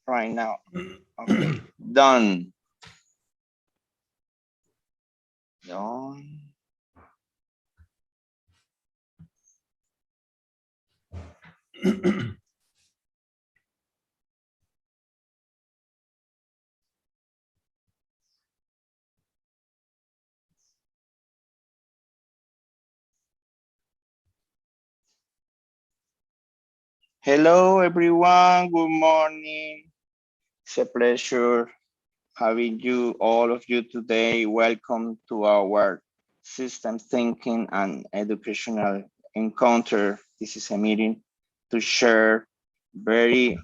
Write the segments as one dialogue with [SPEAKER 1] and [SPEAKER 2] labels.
[SPEAKER 1] right now. Okay, done. Done. Hello, everyone. Good morning. It's a pleasure having you, all of you today. Welcome to our system thinking and educational encounter. This is a meeting to share very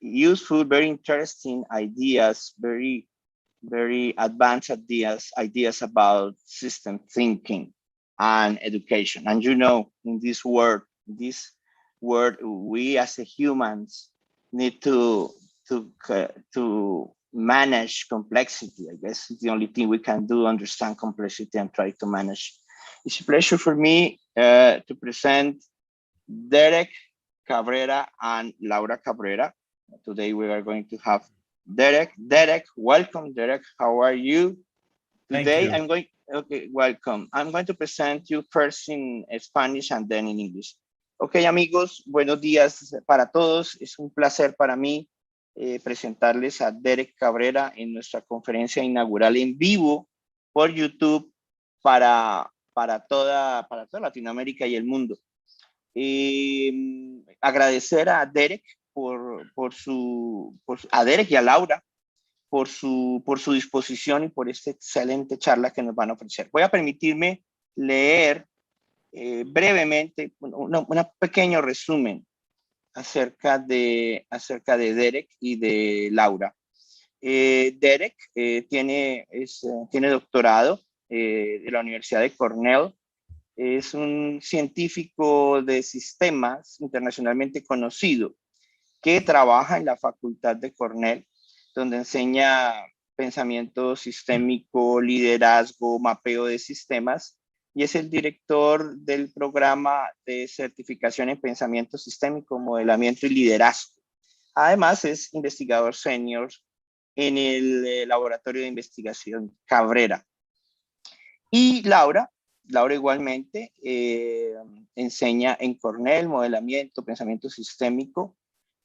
[SPEAKER 1] useful, very interesting ideas, very advanced ideas about system thinking and education. And you know, in this world, we as a humans need to manage complexity. I guess it's the only thing we can do, understand complexity and try to manage. It's a pleasure for me to present Derek Cabrera and Laura Cabrera. Today we are going to have Derek. Derek, welcome, Derek. How are you? Today I'm going, okay, welcome. I'm going to present you first in Spanish and then in English. Ok, amigos, buenos días para todos. Es un placer para mí presentarles a Derek Cabrera en nuestra conferencia inaugural en vivo por YouTube para toda Latinoamérica y el mundo. Agradecer a Derek a Derek y a Laura por su disposición y por esta excelente charla que nos van a ofrecer. Voy a permitirme leer brevemente un pequeño resumen acerca de Derek y de Laura. Derek tiene doctorado de la Universidad de Cornell. Es un científico de sistemas internacionalmente conocido que trabaja en la Facultad de Cornell, donde enseña pensamiento sistémico, liderazgo, mapeo de sistemas, y es el director del programa de certificación en pensamiento sistémico, modelamiento y liderazgo. Además, es investigador senior en el laboratorio de investigación Cabrera. Y Laura igualmente enseña en Cornell modelamiento, pensamiento sistémico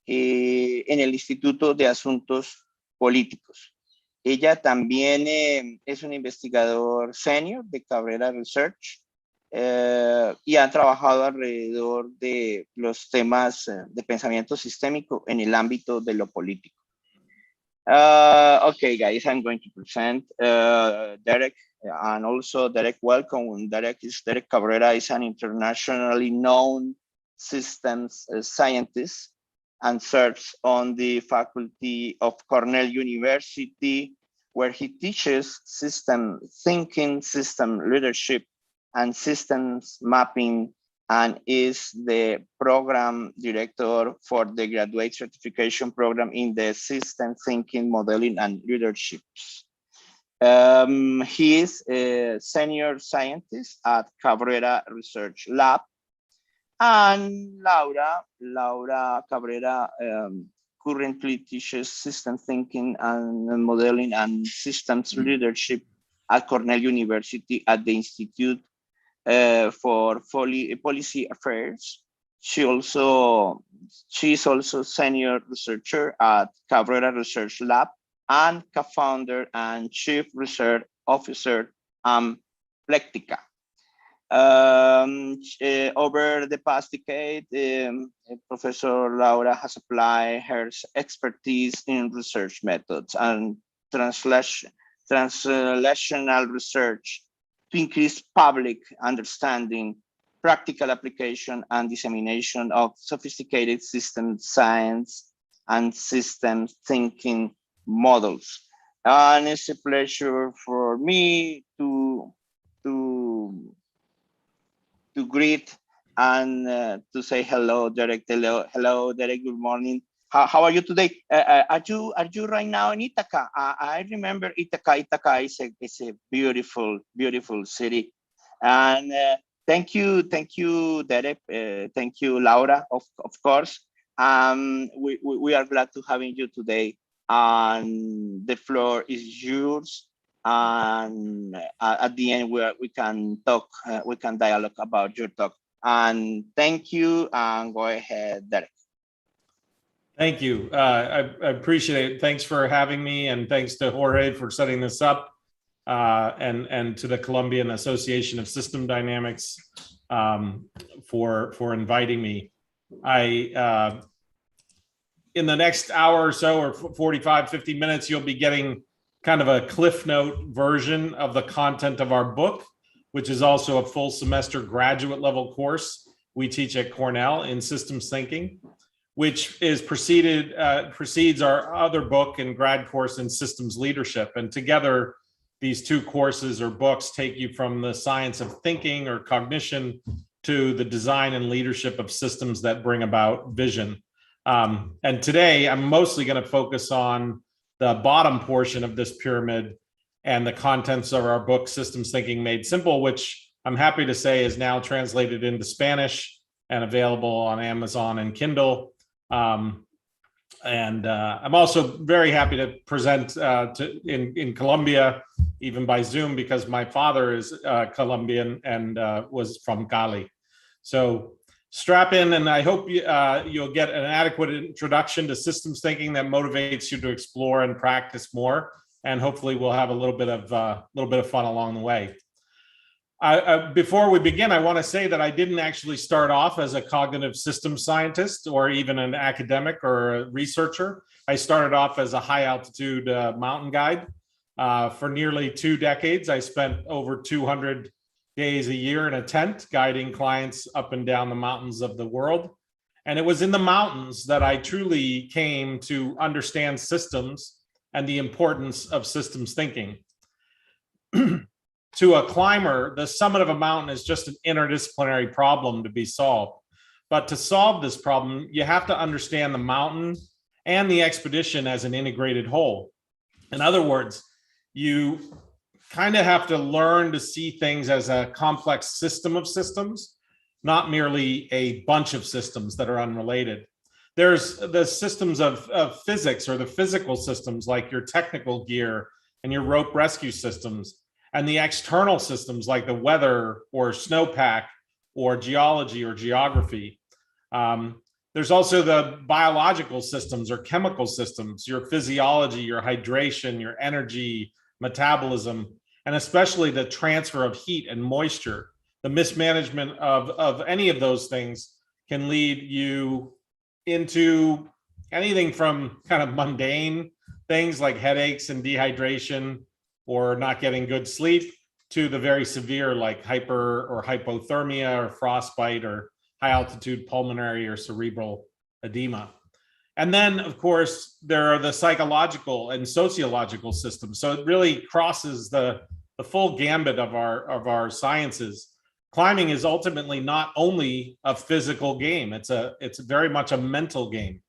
[SPEAKER 1] en el Instituto de Asuntos Políticos. Ella también es un investigador senior de Cabrera Research y ha trabajado alrededor de los temas de pensamiento sistémico en el ámbito de lo político. Okay, guys, I'm going to present Derek. And also, Derek, welcome. Derek Cabrera is an internationally known systems scientist and serves on the faculty of Cornell University, where he teaches system thinking, system leadership, and systems mapping, and is the program director for the graduate certification program in the system thinking, modeling, and leadership. He is a senior scientist at Cabrera Research Lab, and Laura Cabrera currently teaches system thinking and modeling and systems leadership at Cornell University at the Institute for Policy Affairs. She is also senior researcher at Cabrera Research Lab and co-founder and chief research officer Plectica. Over the past decade, Professor Laura has applied her expertise in research methods and translational research to increase public understanding, practical application, and dissemination of sophisticated system science and system thinking models. And it's a pleasure for me to greet and to say hello, Derek. Hello, Derek. Good morning. How are you today? Are you right now in Ithaca? I remember Ithaca. Ithaca is a beautiful city. And thank you, Derek. Thank you, Laura, of course, We are glad to having you today, and the floor is yours. And at the end, we can talk, we can dialogue about your talk. And thank you, and go ahead, Derek.
[SPEAKER 2] Thank you. I appreciate it. Thanks for having me, and thanks to Jorge for setting this up, and to the Colombian Association of System Dynamics for inviting me. In the next hour or so, or 45, 50 minutes, you'll be getting kind of a Cliff Note version of the content of our book, which is also a full semester graduate level course we teach at Cornell in systems thinking, which is precedes our other book and grad course in systems leadership. And together, these two courses or books take you from the science of thinking or cognition to the design and leadership of systems that bring about vision. And today, I'm mostly going to focus on the bottom portion of this pyramid and the contents of our book, Systems Thinking Made Simple, which I'm happy to say is now translated into Spanish and available on Amazon and Kindle. I'm also very happy to present in Colombia, even by Zoom, because my father is Colombian and was from Cali. So strap in, and I hope you'll get an adequate introduction to systems thinking that motivates you to explore and practice more. And hopefully we'll have a little bit of fun along the way. Before we begin, I want to say that I didn't actually start off as a cognitive systems scientist or even an academic or a researcher. I started off as a high altitude mountain guide. For nearly 2 decades, I spent over 200 days a year in a tent guiding clients up and down the mountains of the world. And it was in the mountains that I truly came to understand systems and the importance of systems thinking. To a climber, the summit of a mountain is just an interdisciplinary problem to be solved. But to solve this problem, you have to understand the mountain and the expedition as an integrated whole. In other words, you kind of have to learn to see things as a complex system of systems, not merely a bunch of systems that are unrelated. There's the systems of physics, or the physical systems like your technical gear and your rope rescue systems, and the external systems like the weather or snowpack or geology or geography. There's also the biological systems or chemical systems, your physiology, your hydration, your energy, metabolism, and especially the transfer of heat and moisture. The mismanagement of any of those things can lead you into anything from kind of mundane things like headaches and dehydration or not getting good sleep, to the very severe like hyper or hypothermia or frostbite or high altitude pulmonary or cerebral edema. And then, of course, there are the psychological and sociological systems. So it really crosses the full gambit of our sciences. Climbing is ultimately not only a physical game, it's very much a mental game.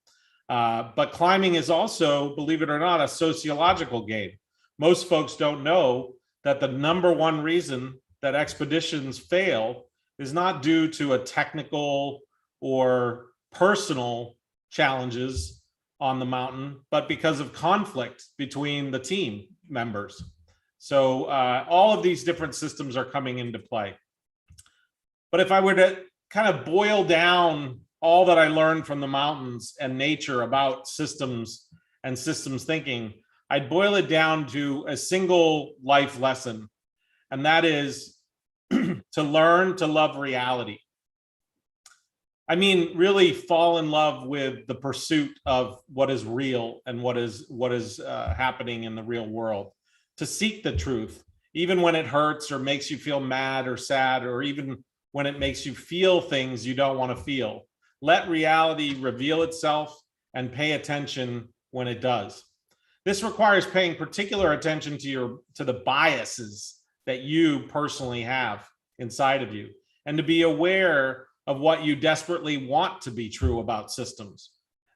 [SPEAKER 2] But climbing is also, believe it or not, a sociological game. Most folks don't know that the number one reason that expeditions fail is not due to a technical or personal challenges on the mountain, but because of conflict between the team members. So all of these different systems are coming into play. But if I were to kind of boil down all that I learned from the mountains and nature about systems and systems thinking, I'd boil it down to a single life lesson, and that is to learn to love reality. I mean, really fall in love with the pursuit of what is real and what is happening in the real world. To seek the truth, even when it hurts or makes you feel mad or sad, or even when it makes you feel things you don't want to feel. Let reality reveal itself and pay attention when it does. This requires paying particular attention to the biases that you personally have inside of you, and to be aware of what you desperately want to be true about systems.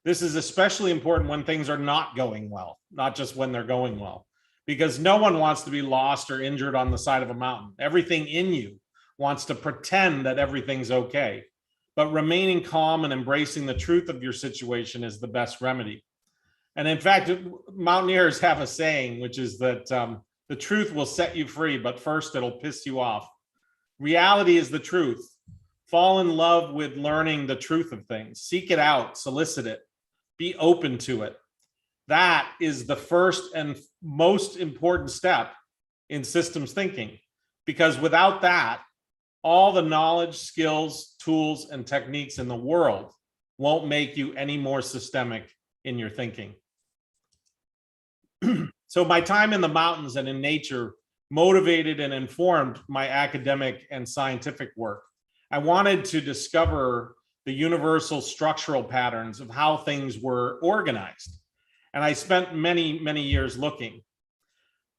[SPEAKER 2] This is especially important when things are not going well, not just when they're going well, because no one wants to be lost or injured on the side of a mountain. Everything in you wants to pretend that everything's okay. but remaining calm and embracing the truth of your situation is the best remedy. And in fact, mountaineers have a saying, which is that the truth will set you free, but first it'll piss you off. Reality is the truth. Fall in love with learning the truth of things. Seek it out, solicit it, be open to it. That is the first and most important step in systems thinking, because without that, all the knowledge, skills, tools, and techniques in the world won't make you any more systemic in your thinking. So my time in the mountains and in nature motivated and informed my academic and scientific work. I wanted to discover the universal structural patterns of how things were organized. And I spent many, many years looking.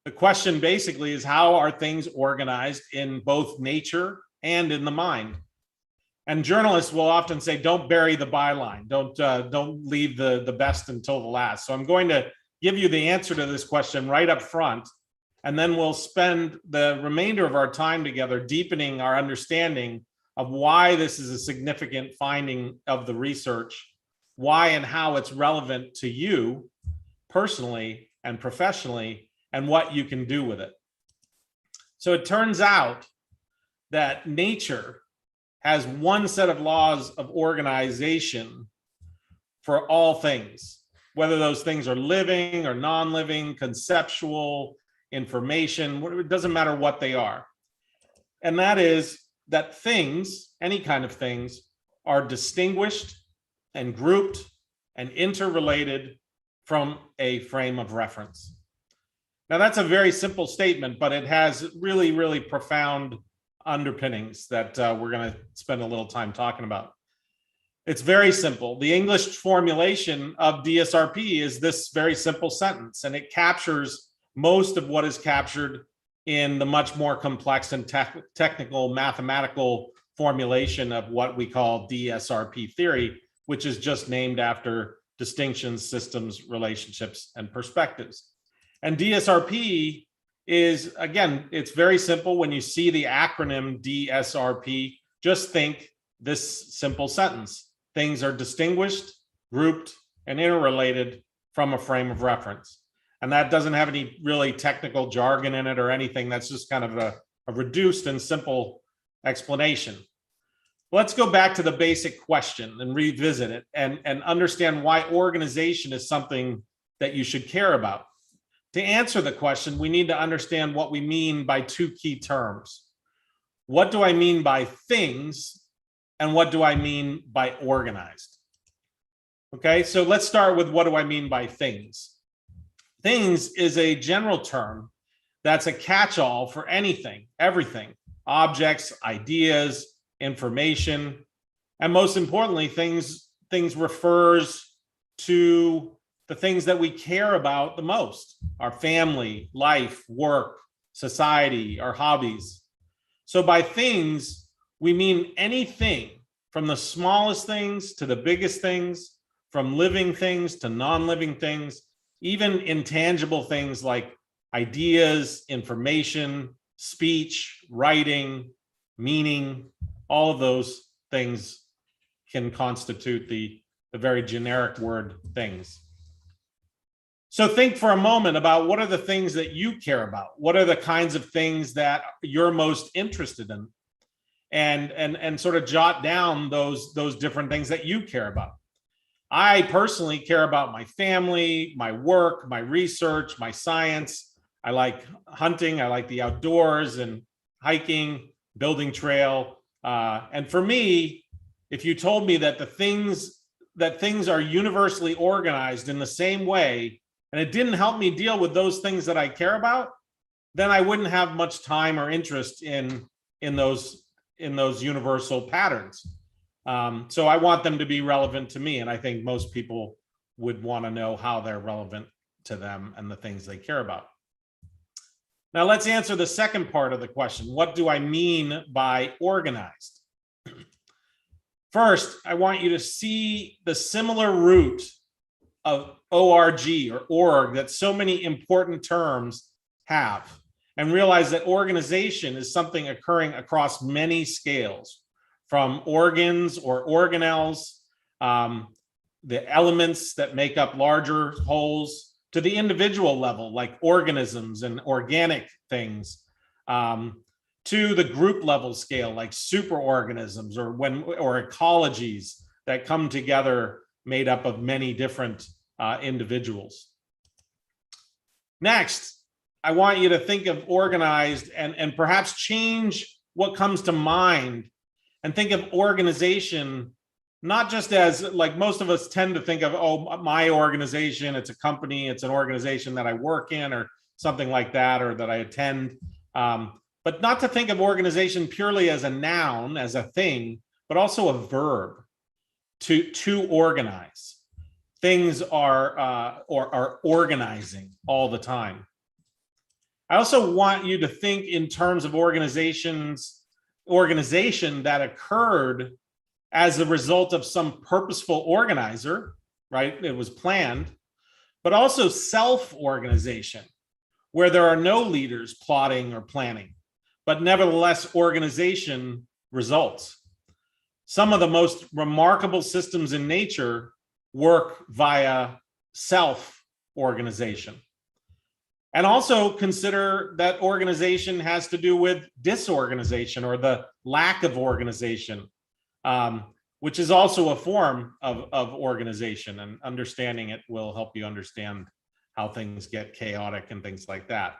[SPEAKER 2] The question basically is, how are things organized in both nature and in the mind? And journalists will often say, don't bury the byline. Don't leave the best until the last. So I'm going to give you the answer to this question right up front. And then we'll spend the remainder of our time together deepening our understanding of why this is a significant finding of the research, why and how it's relevant to you personally and professionally, and what you can do with it. So it turns out that nature has one set of laws of organization for all things, whether those things are living or non-living, conceptual, information, it doesn't matter what they are. And that is that things, any kind of things, are distinguished and grouped and interrelated from a frame of reference. Now that's a very simple statement, but it has really, really profound underpinnings that we're going to spend a little time talking about. It's very simple. The English formulation of DSRP is this very simple sentence, and it captures most of what is captured in the much more complex and technical mathematical formulation of what we call DSRP theory, which is just named after distinctions, systems, relationships, and perspectives. And DSRP is, again, it's very simple. When you see the acronym DSRP, just think this simple sentence. Things are distinguished, grouped, and interrelated from a frame of reference. And that doesn't have any really technical jargon in it or anything. That's just kind of a reduced and simple explanation. Let's go back to the basic question and revisit it and understand why organization is something that you should care about. To answer the question, we need to understand what we mean by two key terms. What do I mean by things, and what do I mean by organized? Okay, so let's start with what do I mean by things. Things is a general term that's a catch-all for anything, everything, objects, ideas, information, and most importantly, things refers to the things that we care about the most: our family, life, work, society, our hobbies. So by things, we mean anything from the smallest things to the biggest things, from living things to non-living things, even intangible things like ideas, information, speech, writing, meaning. All of those things can constitute the very generic word things. So think for a moment about what are the things that you care about? What are the kinds of things that you're most interested in? And sort of jot down those different things that you care about. I personally care about my family, my work, my research, my science. I like hunting, I like the outdoors and hiking, building trail. And for me, if you told me that things are universally organized in the same way, and it didn't help me deal with those things that I care about, then I wouldn't have much time or interest in those universal patterns. So I want them to be relevant to me, and I think most people would want to know how they're relevant to them and the things they care about. Now let's answer the second part of the question. What do I mean by organized? First, I want you to see the similar root of ORG or org that so many important terms have, and realize that organization is something occurring across many scales, from organs or organelles, the elements that make up larger wholes, to the individual level, like organisms and organic things, to the group level scale, like superorganisms or ecologies that come together made up of many different individuals. Next, I want you to think of organized and perhaps change what comes to mind and think of organization not just as, like most of us tend to think of, oh, my organization, it's a company, it's an organization that I work in or something like that, or that I attend. But not to think of organization purely as a noun, as a thing, but also a verb, to organize. Things are organizing all the time. I also want you to think in terms of organization that occurred as a result of some purposeful organizer, right? It was planned, but also self-organization, where there are no leaders plotting or planning, but nevertheless, organization results. Some of the most remarkable systems in nature work via self-organization. And also consider that organization has to do with disorganization or the lack of organization, which is also a form of organization, and understanding it will help you understand how things get chaotic and things like that.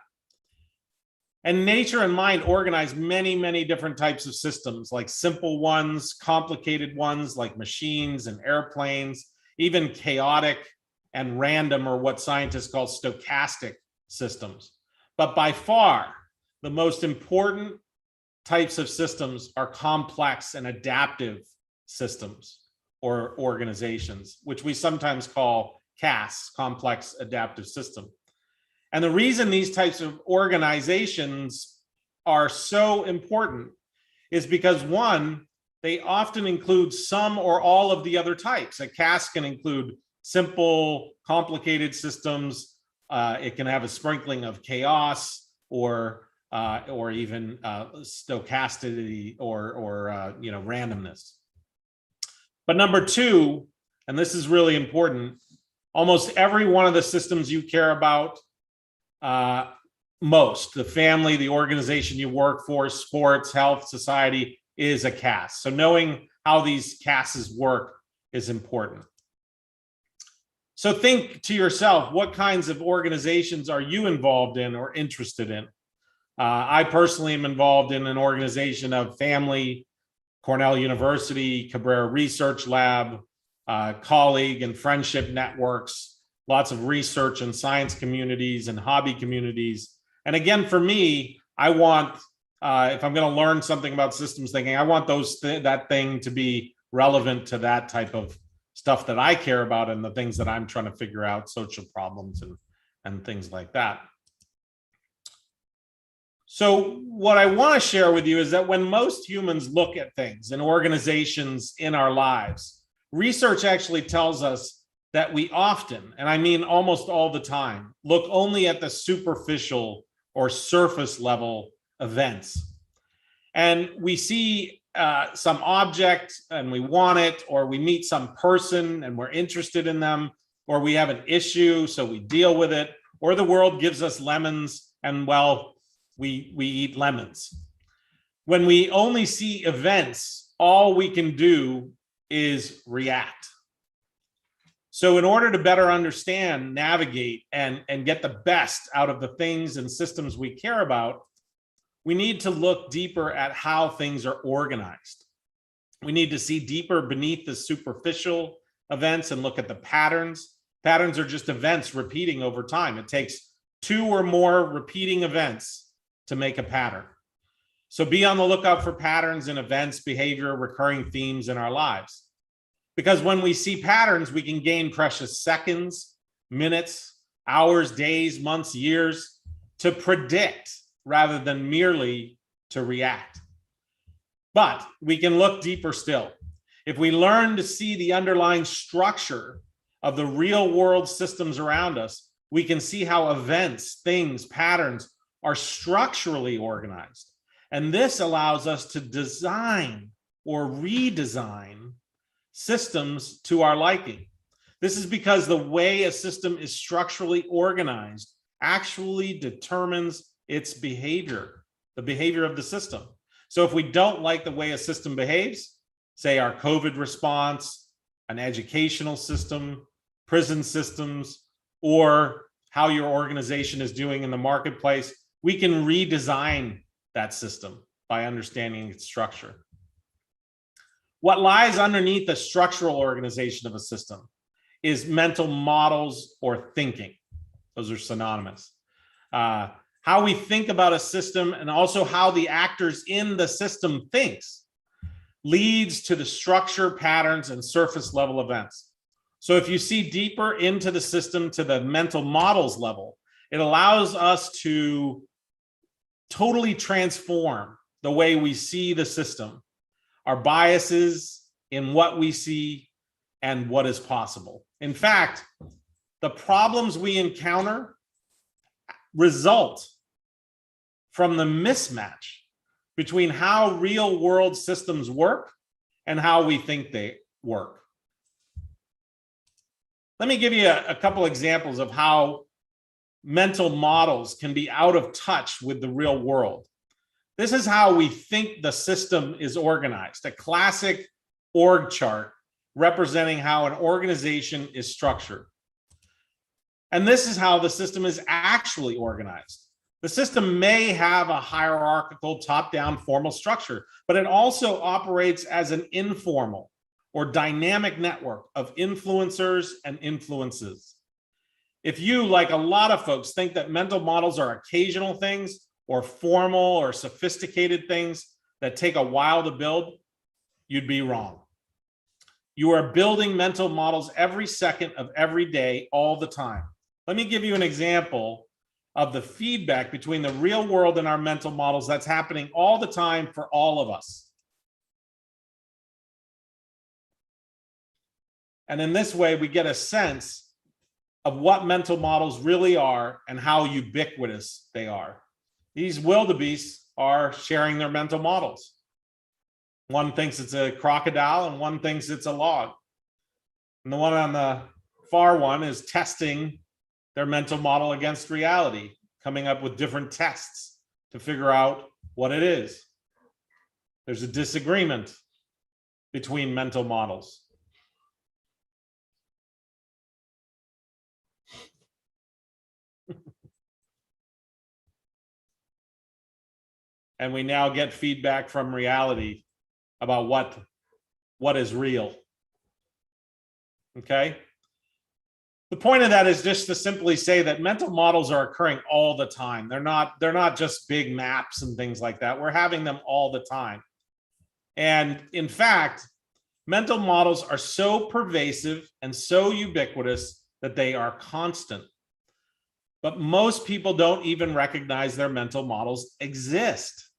[SPEAKER 2] And nature and mind organize many, many different types of systems, like simple ones, complicated ones like machines and airplanes, even chaotic and random, or what scientists call stochastic systems. But by far, the most important types of systems are complex and adaptive systems or organizations, which we sometimes call CAS, complex adaptive system. And the reason these types of organizations are so important is because, one, they often include some or all of the other types. A CAS can include simple, complicated systems. It can have a sprinkling of chaos or even stochasticity or randomness. But number two, and this is really important, almost every one of the systems you care about most, the family, the organization you work for, sports, health, society, is a CAS. So knowing how these CASs work is important. So think to yourself, what kinds of organizations are you involved in or interested in? I personally am involved in an organization of family, Cornell University, Cabrera Research Lab, colleague and friendship networks, lots of research and science communities and hobby communities. And again, for me, I want, if I'm going to learn something about systems thinking, I want that thing to be relevant to that type of stuff that I care about and the things that I'm trying to figure out, social problems and things like that. So what I want to share with you is that when most humans look at things and organizations in our lives, research actually tells us that we often, and I mean almost all the time, look only at the superficial or surface level events. And we see some object and we want it, or we meet some person and we're interested in them, or we have an issue, so we deal with it, or the world gives us lemons and, well, we eat lemons. When we only see events, all we can do is react. So in order to better understand, navigate, and get the best out of the things and systems we care about, we need to look deeper at how things are organized. We need to see deeper beneath the superficial events and look at the patterns. Patterns are just events repeating over time. It takes 2 or more repeating events to make a pattern. So be on the lookout for patterns in events, behavior, recurring themes in our lives. Because when we see patterns, we can gain precious seconds, minutes, hours, days, months, years to predict rather than merely to react. But we can look deeper still. If we learn to see the underlying structure of the real world systems around us, we can see how events, things, patterns are structurally organized. And this allows us to design or redesign systems to our liking. This is because the way a system is structurally organized actually determines its behavior, the behavior of the system. So if we don't like the way a system behaves, say our COVID response, an educational system, prison systems, or how your organization is doing in the marketplace, we can redesign that system by understanding its structure. What lies underneath the structural organization of a system is mental models or thinking. Those are synonymous. How we think about a system and also how the actors in the system thinks leads to the structure, patterns, and surface level events. So if you see deeper into the system to the mental models level, it allows us to totally transform the way we see the system, our biases in what we see and what is possible. In fact, the problems we encounter result from the mismatch between how real world systems work and how we think they work. Let me give you a couple examples of how mental models can be out of touch with the real world. This is how we think the system is organized, a classic org chart representing how an organization is structured. And this is how the system is actually organized. The system may have a hierarchical top-down formal structure, but it also operates as an informal or dynamic network of influencers and influences. If you, like a lot of folks, think that mental models are occasional things or formal or sophisticated things that take a while to build, you'd be wrong. You are building mental models every second of every day, all the time. Let me give you an example of the feedback between the real world and our mental models that's happening all the time for all of us. And in this way, we get a sense of what mental models really are and how ubiquitous they are. These wildebeests are sharing their mental models. One thinks it's a crocodile and one thinks it's a log. And the one on the far one is testing their mental model against reality, coming up with different tests to figure out what it is. There's a disagreement between mental models. And we now get feedback from reality about what is real. Okay? The point of that is just to simply say that mental models are occurring all the time. They're not just big maps and things like that. We're having them all the time. And in fact, mental models are so pervasive and so ubiquitous that they are constant. But most people don't even recognize their mental models exist.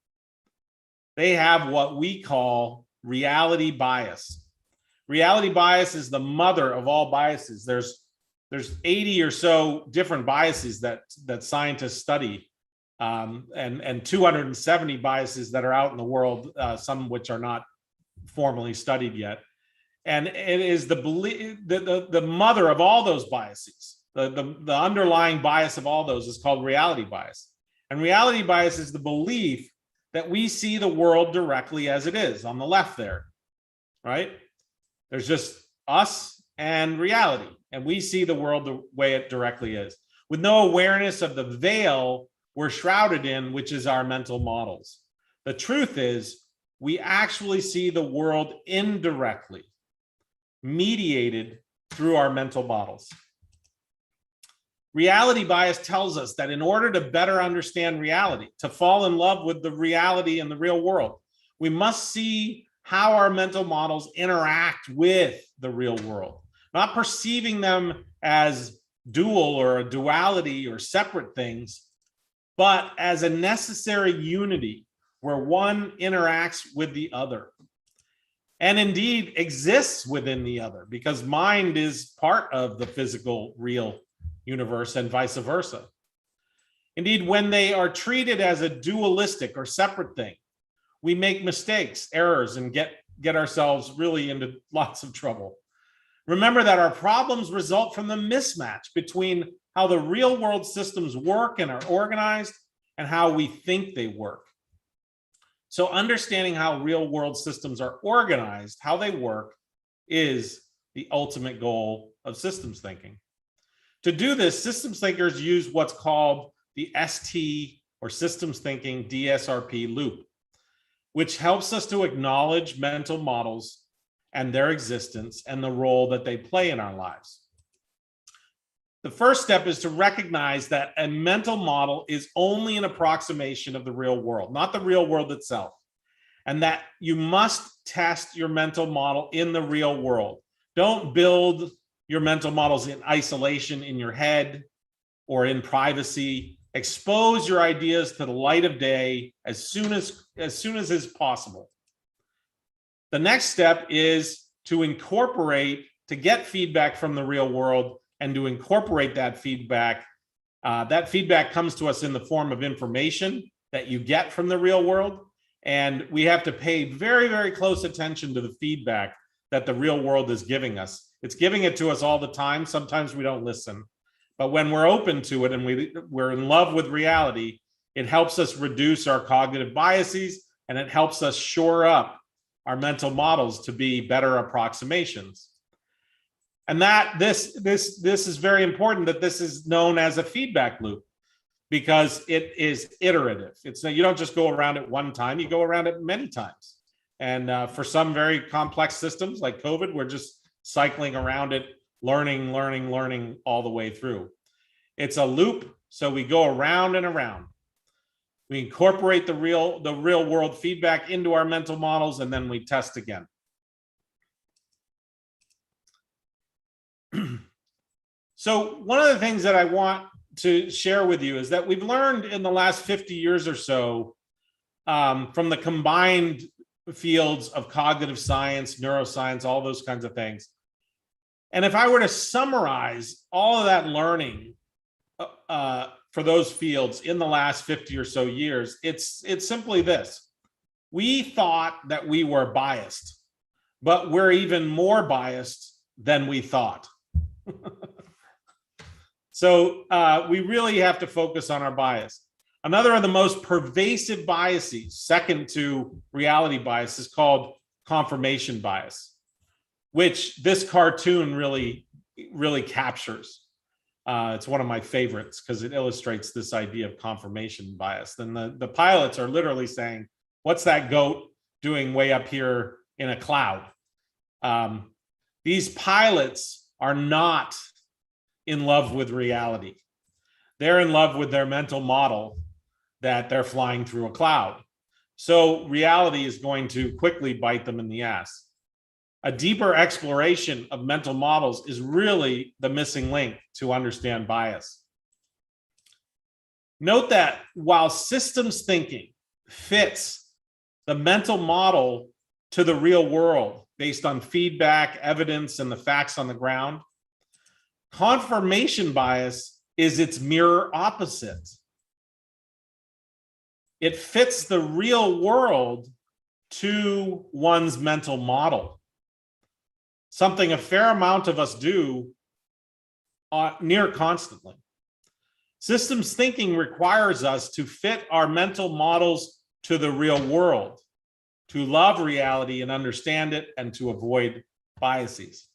[SPEAKER 2] They have what we call reality bias. Reality bias is the mother of all biases. There's 80 or so different biases that scientists study, and 270 biases that are out in the world, some of which are not formally studied yet. And it is the mother of all those biases. The underlying bias of all those is called reality bias. And reality bias is the belief that we see the world directly as it is on the left there, right? There's just us and reality, and we see the world the way it directly is, with no awareness of the veil we're shrouded in, which is our mental models. The truth is, we actually see the world indirectly, mediated through our mental models. Reality bias tells us that in order to better understand reality, to fall in love with the reality in the real world, we must see how our mental models interact with the real world, not perceiving them as dual or a duality or separate things, but as a necessary unity where one interacts with the other and indeed exists within the other, because mind is part of the physical real universe and vice versa. Indeed, when they are treated as a dualistic or separate thing, we make mistakes, errors, and get get ourselves really into lots of trouble. Remember that our problems result from the mismatch between how the real world systems work and are organized and how we think they work. So understanding how real world systems are organized, how they work, is the ultimate goal of systems thinking. To do this, systems thinkers use what's called the ST, or systems thinking DSRP loop, which helps us to acknowledge mental models and their existence and the role that they play in our lives. The first step is to recognize that a mental model is only an approximation of the real world, not the real world itself, and that you must test your mental model in the real world. Don't build your mental models in isolation in your head or in privacy. Expose your ideas to the light of day as soon as is possible. The next step is to get feedback from the real world and to incorporate that feedback. That feedback comes to us in the form of information that you get from the real world. And we have to pay very, very close attention to the feedback that the real world is giving us. It's giving it to us all the time. Sometimes we don't listen. But when we're open to it and we're in love with reality, it helps us reduce our cognitive biases, and it helps us shore up our mental models to be better approximations. And that this is very important, that this is known as a feedback loop, because it is iterative. You don't just go around it one time, you go around it many times. And for some very complex systems like COVID, we're just cycling around it, learning all the way through. It's a loop, so we go around and around. We incorporate the real world feedback into our mental models, and then we test again. So one of the things that I want to share with you is that we've learned in the last 50 years or so from the combined fields of cognitive science, neuroscience, all those kinds of things. And if I were to summarize all of that learning for those fields in the last 50 or so years, it's simply this. We thought that we were biased, but we're even more biased than we thought. So we really have to focus on our bias. Another of the most pervasive biases, second to reality bias, is called confirmation bias, which this cartoon really captures. It's one of my favorites because it illustrates this idea of confirmation bias. Then the pilots are literally saying, what's that goat doing way up here in a cloud? These pilots are not in love with reality. They're in love with their mental model that they're flying through a cloud. So reality is going to quickly bite them in the ass. A deeper exploration of mental models is really the missing link to understand bias. Note that while systems thinking fits the mental model to the real world based on feedback, evidence, and the facts on the ground, confirmation bias is its mirror opposite. It fits the real world to one's mental model, something a fair amount of us do near constantly. Systems thinking requires us to fit our mental models to the real world, to love reality and understand it, and to avoid biases.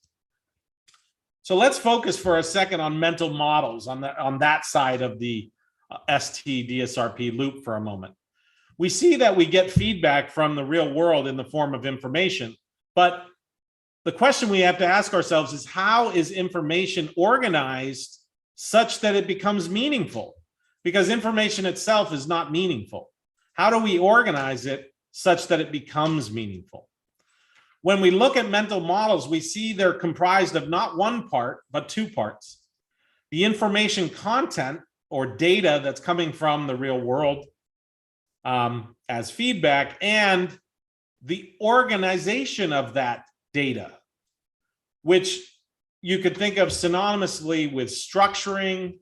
[SPEAKER 2] So let's focus for a second on mental models on that side of the ST-DSRP loop for a moment. We see that we get feedback from the real world in the form of information, but the question we have to ask ourselves is, how is information organized such that it becomes meaningful? Because information itself is not meaningful. How do we organize it such that it becomes meaningful? When we look at mental models, we see they're comprised of not one part, but two parts. The information content or data that's coming from the real world as feedback, and the organization of that data, which you could think of synonymously with structuring,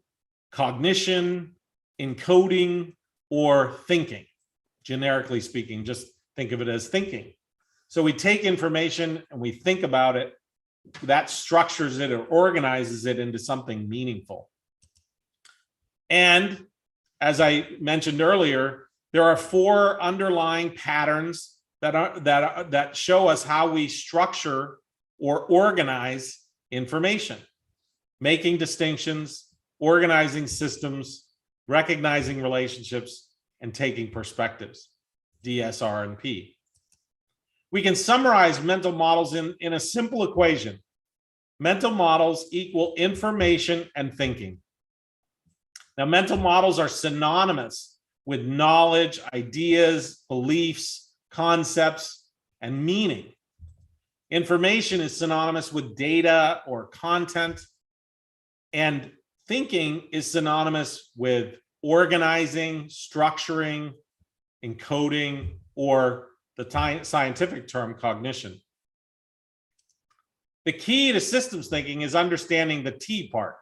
[SPEAKER 2] cognition, encoding, or thinking. Generically speaking, just think of it as thinking. So we take information and we think about it. That structures it or organizes it into something meaningful. And as I mentioned earlier, there are 4 underlying patterns that show us how we structure or organize information: making distinctions, organizing systems, recognizing relationships, and taking perspectives, DSR&P. We can summarize mental models in a simple equation. Mental models equal information and thinking. Now, mental models are synonymous with knowledge, ideas, beliefs, concepts, and meaning. Information is synonymous with data or content, and thinking is synonymous with organizing, structuring, encoding, or the scientific term cognition. The key to systems thinking is understanding the T part,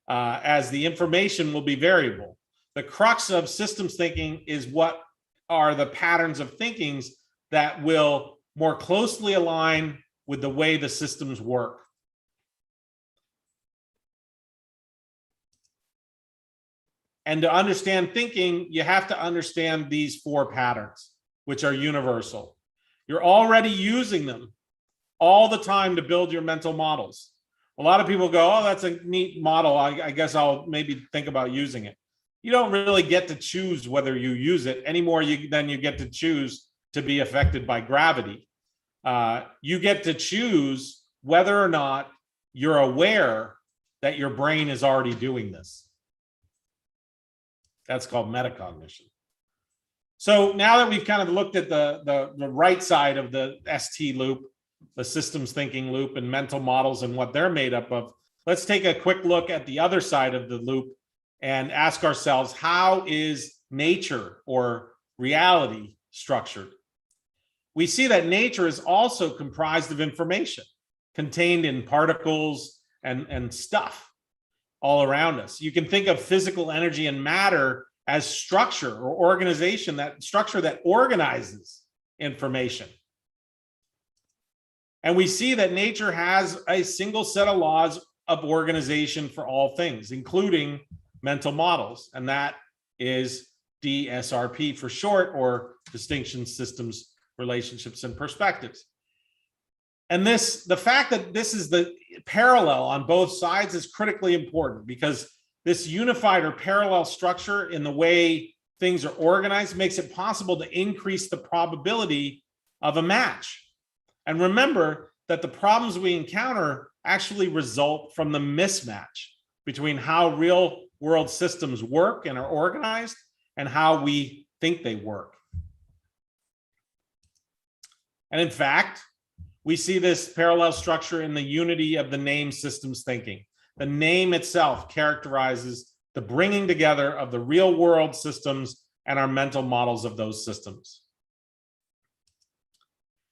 [SPEAKER 2] as the information will be variable. The crux of systems thinking is what are the patterns of thinkings that will more closely align with the way the systems work. And to understand thinking, you have to understand these 4 patterns, which are universal. You're already using them all the time to build your mental models. A lot of people go, oh, that's a neat model. I guess I'll maybe think about using it. You don't really get to choose whether you use it anymore than you get to choose to be affected by gravity. You get to choose whether or not you're aware that your brain is already doing this. That's called metacognition. So now that we've kind of looked at the right side of the ST loop, the systems thinking loop and mental models and what they're made up of, let's take a quick look at the other side of the loop and ask ourselves, how is nature or reality structured? We see that nature is also comprised of information contained in particles and stuff all around us. You can think of physical energy and matter as structure or organization, that structure that organizes information. And we see that nature has a single set of laws of organization for all things, including mental models. And that is DSRP for short, or distinctions, systems, relationships, and perspectives. And the fact that this is the parallel on both sides is critically important, because this unified or parallel structure in the way things are organized makes it possible to increase the probability of a match. And remember that the problems we encounter actually result from the mismatch between how real world systems work and are organized and how we think they work. And in fact, we see this parallel structure in the unity of the name systems thinking. The name itself characterizes the bringing together of the real world systems and our mental models of those systems.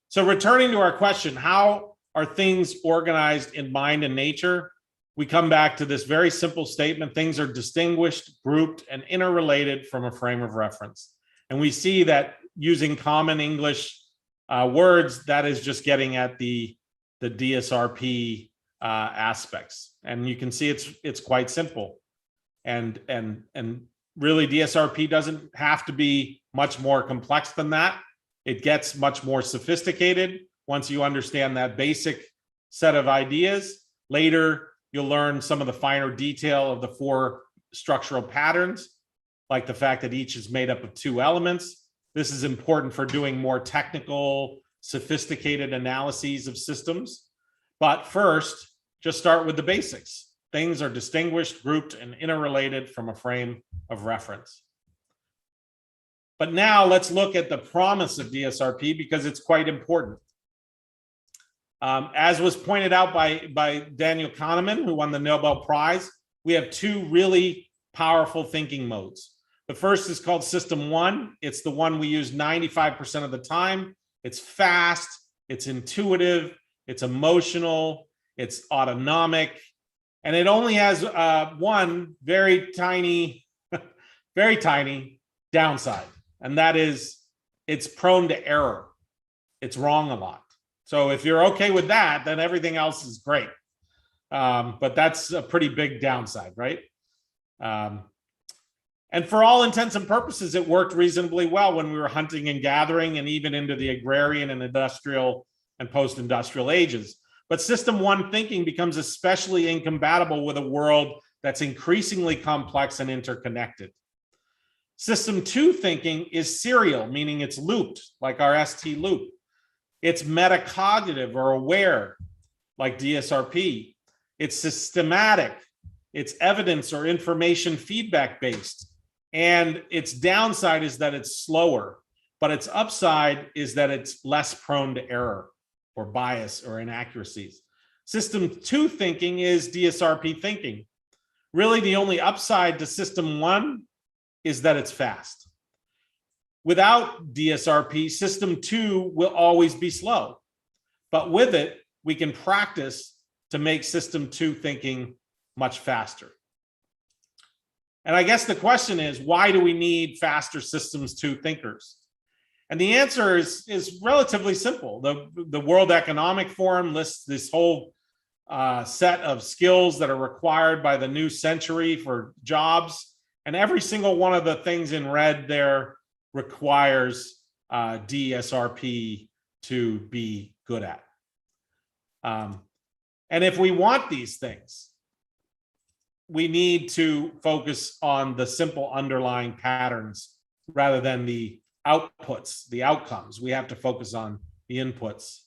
[SPEAKER 2] So returning to our question, how are things organized in mind and nature? We come back to this very simple statement: things are distinguished, grouped, and interrelated from a frame of reference. And we see that using common English words, that is just getting at the DSRP aspects. And you can see it's quite simple. And really, DSRP doesn't have to be much more complex than that. It gets much more sophisticated once you understand that basic set of ideas. Later, you'll learn some of the finer detail of the 4 structural patterns, like the fact that each is made up of 2 elements. This is important for doing more technical, sophisticated analyses of systems. But first, just start with the basics. Things are distinguished, grouped, and interrelated from a frame of reference. But now let's look at the promise of DSRP, because it's quite important. As was pointed out by Daniel Kahneman, who won the Nobel Prize, we have 2 really powerful thinking modes. The first is called System 1. It's the one we use 95% of the time. It's fast, it's intuitive, it's emotional, it's autonomic, and it only has one very tiny downside, and that is it's prone to error. it's wrong a lot. So if you're okay with that, then everything else is great. But that's a pretty big downside, right? And for all intents and purposes, it worked reasonably well when we were hunting and gathering, and even into the agrarian and industrial and post-industrial ages. But system one thinking becomes especially incompatible with a world that's increasingly complex and interconnected. System two thinking is serial, meaning it's looped, like our ST loop. It's metacognitive or aware, like DSRP. It's systematic. It's evidence or information feedback based. And its downside is that it's slower, but its upside is that it's less prone to error or bias or inaccuracies. System two thinking is DSRP thinking. Really, the only upside to system one is that it's fast. Without DSRP, system two will always be slow. But with it, we can practice to make system two thinking much faster. And I guess the question is, why do we need faster systems two thinkers? And the answer is relatively simple. The World Economic Forum lists this whole set of skills that are required by the new century for jobs. And every single one of the things in red there requires DSRP to be good at. And if we want these things, we need to focus on the simple underlying patterns rather than the outputs, the outcomes. We have to focus on the inputs.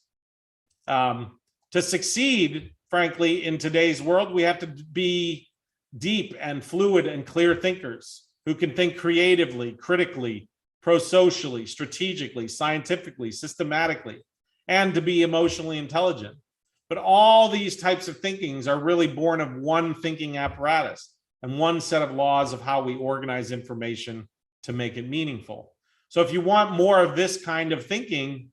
[SPEAKER 2] To succeed, frankly, in today's world, we have to be deep and fluid and clear thinkers who can think creatively, critically, pro-socially, strategically, scientifically, systematically, and to be emotionally intelligent. But all these types of thinkings are really born of one thinking apparatus and one set of laws of how we organize information to make it meaningful. So if you want more of this kind of thinking,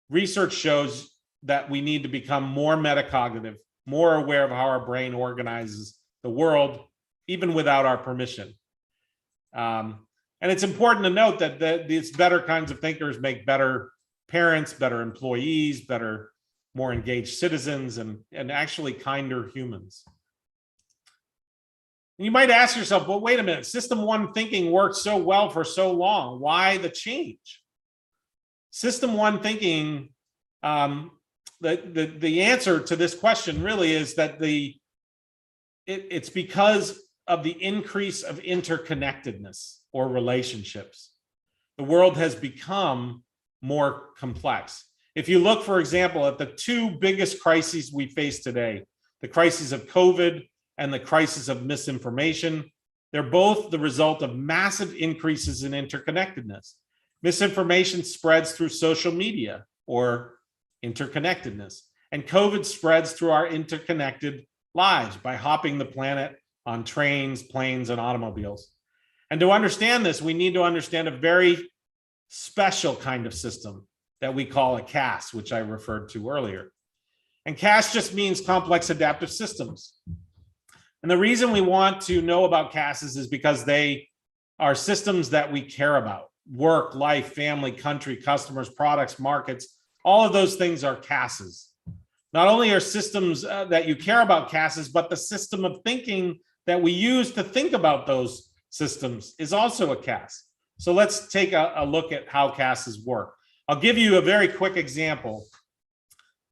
[SPEAKER 2] research shows that we need to become more metacognitive, more aware of how our brain organizes the world, even without our permission. And it's important to note that these better kinds of thinkers make better parents, better employees, better, more engaged citizens, and actually kinder humans. And you might ask yourself, well, wait a minute, system one thinking worked so well for so long. Why the change? System one thinking, the answer to this question really is that it's because of the increase of interconnectedness or relationships. The world has become more complex. If you look, for example, at the two biggest crises we face today, the crisis of COVID and the crisis of misinformation, they're both the result of massive increases in interconnectedness. Misinformation spreads through social media or interconnectedness, and COVID spreads through our interconnected lives by hopping the planet on trains, planes, and automobiles. And to understand this, we need to understand a very special kind of system that we call a CAS, which I referred to earlier. And CAS just means complex adaptive systems. And the reason we want to know about CASs is because they are systems that we care about. Work, life, family, country, customers, products, markets, all of those things are CASs. Not only are systems that you care about CASs, but the system of thinking that we use to think about those systems is also a CAS. So let's take a look at how CASs work. I'll give you a very quick example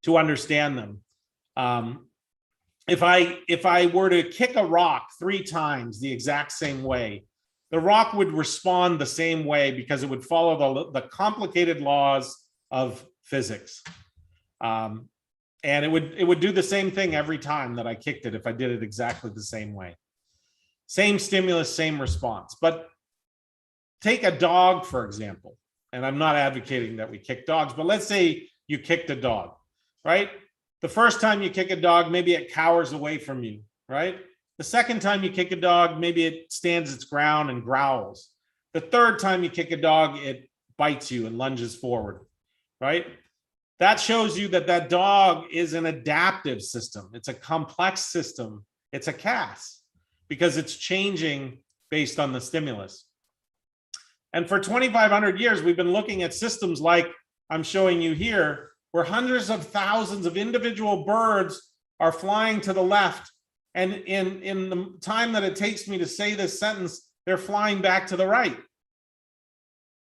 [SPEAKER 2] to understand them. If I were to kick a rock 3 times the exact same way, the rock would respond the same way because it would follow the complicated laws of physics. And it would do the same thing every time that I kicked it if I did it exactly the same way. Same stimulus, same response. But take a dog, for example. And I'm not advocating that we kick dogs, but let's say you kicked a dog, right? The first time you kick a dog, maybe it cowers away from you, right? The second time you kick a dog, maybe it stands its ground and growls. The third time you kick a dog, it bites you and lunges forward, right? That shows you that that dog is an adaptive system. It's a complex system. It's a CAS because it's changing based on the stimulus. And for 2,500 years, we've been looking at systems like I'm showing you here, where hundreds of thousands of individual birds are flying to the left. And in the time that it takes me to say this sentence, they're flying back to the right,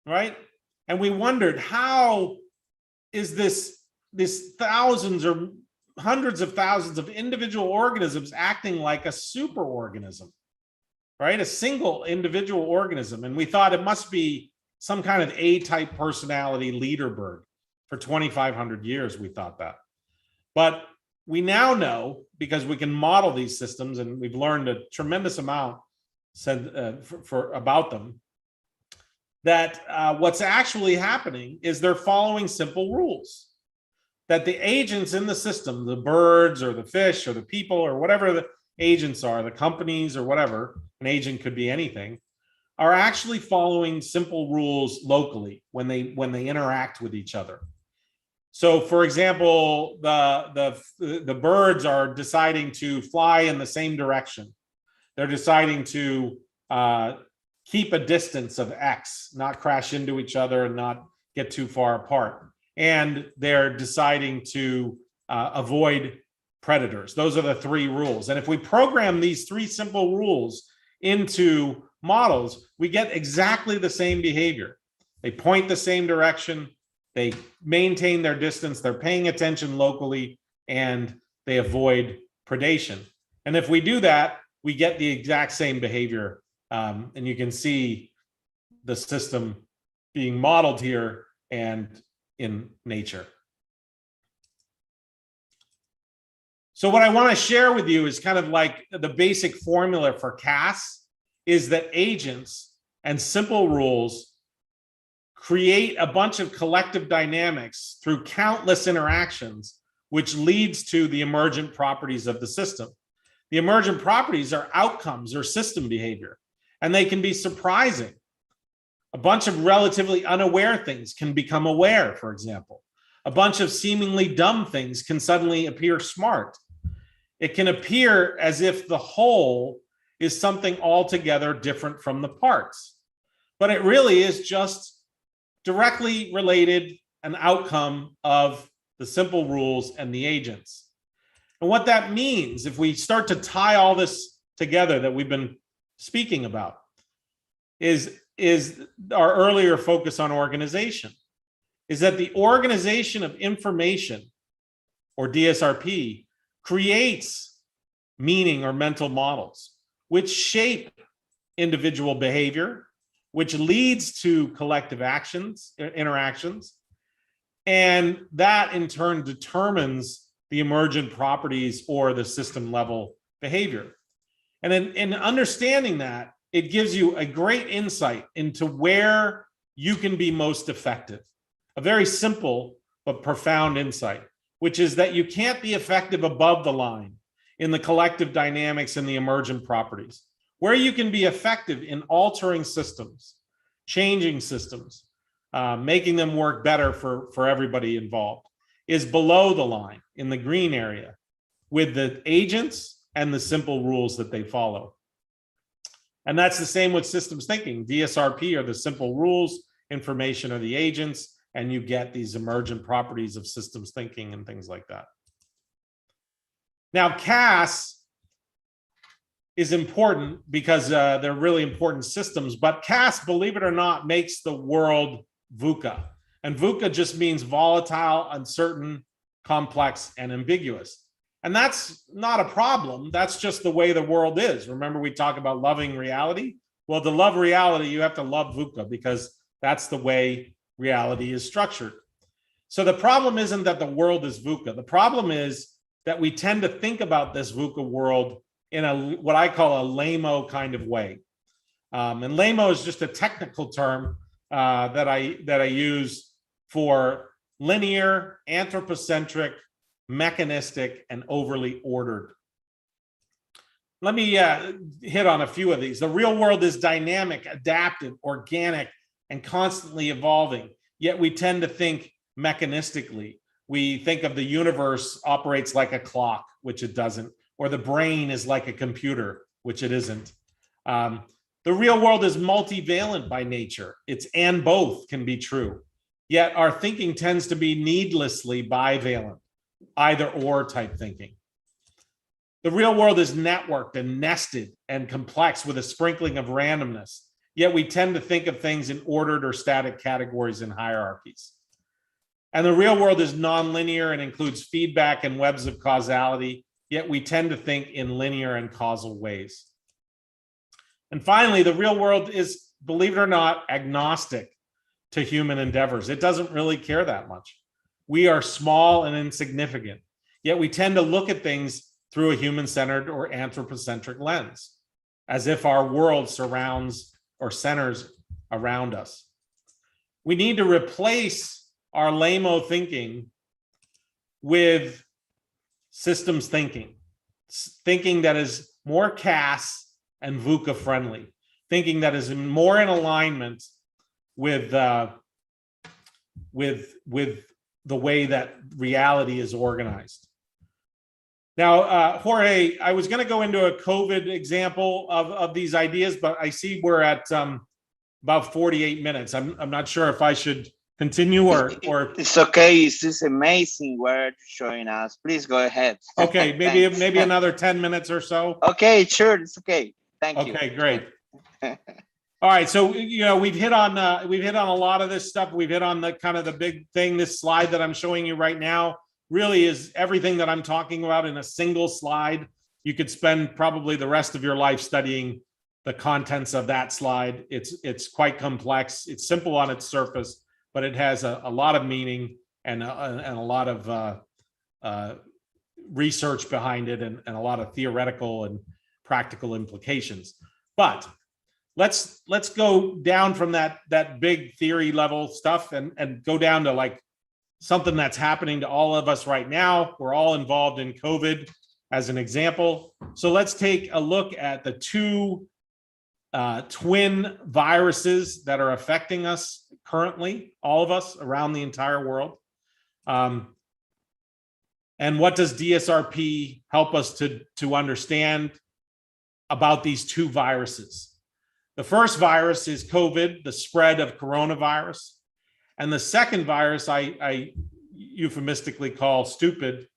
[SPEAKER 2] right? And we wondered, how is this thousands or hundreds of thousands of individual organisms acting like a superorganism, right? A single individual organism. And we thought it must be some kind of A-type personality leader bird. For 2,500 years, we thought that. But we now know, because we can model these systems, and we've learned a tremendous amount about them, that what's actually happening is they're following simple rules. That the agents in the system, the birds or the fish or the people or whatever the agents are, the companies or whatever, an agent could be anything, are actually following simple rules locally when they interact with each other. So, for example, the birds are deciding to fly in the same direction. They're deciding to keep a distance of X, not crash into each other and not get too far apart. And they're deciding to avoid predators. Those are the three rules. And if we program these three simple rules into models, we get exactly the same behavior. They point the same direction, they maintain their distance, they're paying attention locally, and they avoid predation. And if we do that, we get the exact same behavior. And you can see the system being modeled here and in nature. So what I want to share with you is kind of like the basic formula for CAS is that agents and simple rules create a bunch of collective dynamics through countless interactions, which leads to the emergent properties of the system. The emergent properties are outcomes or system behavior, and they can be surprising. A bunch of relatively unaware things can become aware, for example. A bunch of seemingly dumb things can suddenly appear smart. It can appear as if the whole is something altogether different from the parts, but it really is just directly related, an outcome of the simple rules and the agents. And what that means, if we start to tie all this together that we've been speaking about, is our earlier focus on organization, is that the organization of information, or DSRP, creates meaning or mental models, which shape individual behavior, which leads to collective interactions, and that in turn determines the emergent properties or the system level behavior. And in understanding that, it gives you a great insight into where you can be most effective. A very simple but profound insight, which is that you can't be effective above the line in the collective dynamics and the emergent properties. Where you can be effective in altering systems, changing systems, making them work better for everybody involved, is below the line in the green area with the agents and the simple rules that they follow. And that's the same with systems thinking. DSRP are the simple rules, information are the agents, and you get these emergent properties of systems thinking and things like that. Now, CAS is important because they're really important systems, but CAS, believe it or not, makes the world VUCA. And VUCA just means volatile, uncertain, complex, and ambiguous. And that's not a problem. That's just the way the world is. Remember, we talk about loving reality? Well, to love reality, you have to love VUCA because that's the way reality is structured. So the problem isn't that the world is VUCA. The problem is that we tend to think about this VUCA world in what I call a Lame-o kind of way. And Lame-o is just a technical term that I use for linear, anthropocentric, mechanistic, and overly ordered. Let me hit on a few of these. The real world is dynamic, adaptive, organic, and constantly evolving, yet we tend to think mechanistically. We think of the universe operates like a clock, which it doesn't, or the brain is like a computer, which it isn't. The real world is multivalent by nature. It's and both can be true. Yet our thinking tends to be needlessly bivalent, either or type thinking. The real world is networked and nested and complex with a sprinkling of randomness. Yet we tend to think of things in ordered or static categories and hierarchies. And the real world is nonlinear and includes feedback and webs of causality, yet we tend to think in linear and causal ways. And finally, the real world is, believe it or not, agnostic to human endeavors. It doesn't really care that much. We are small and insignificant, yet we tend to look at things through a human-centered or anthropocentric lens, as if our world surrounds or centers around us. We need to replace our Lame-o thinking with systems thinking that is more CAS and VUCA friendly, thinking that is more in alignment with the way that reality is organized. Now, Jorge, I was going to go into a COVID example of these ideas, but I see we're at about 48 minutes. I'm not sure if I should continue or
[SPEAKER 1] it's okay. This is amazing what you're showing us. Please go ahead.
[SPEAKER 2] Okay, maybe another 10 minutes or so.
[SPEAKER 1] Okay, sure, it's okay. Thank you.
[SPEAKER 2] Okay, great. All right, so we've hit on a lot of this stuff. We've hit on the kind of the big thing. This slide that I'm showing you right now really is everything that I'm talking about in a single slide. You could spend probably the rest of your life studying the contents of that slide. It's quite complex. It's simple on its surface, but it has a lot of meaning and a lot of research behind it and a lot of theoretical and practical implications. But let's go down from that big theory level stuff and go down to like something that's happening to all of us right now. We're all involved in COVID as an example. So let's take a look at the two twin viruses that are affecting us currently, all of us around the entire world. And what does DSRP help us to understand about these two viruses? The first virus is COVID, the spread of coronavirus. And the second virus I euphemistically call stupid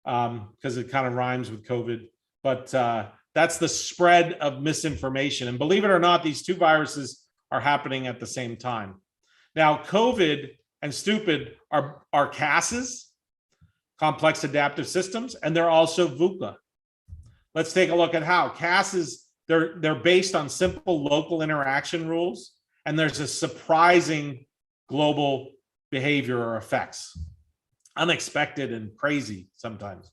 [SPEAKER 2] because it kind of rhymes with COVID, but that's the spread of misinformation. And believe it or not, these two viruses are happening at the same time. Now, COVID and stupid are CASs, complex adaptive systems, and they're also VUCA. Let's take a look at how. CASs, they're based on simple local interaction rules, and there's a surprising global behavior or effects, unexpected and crazy sometimes.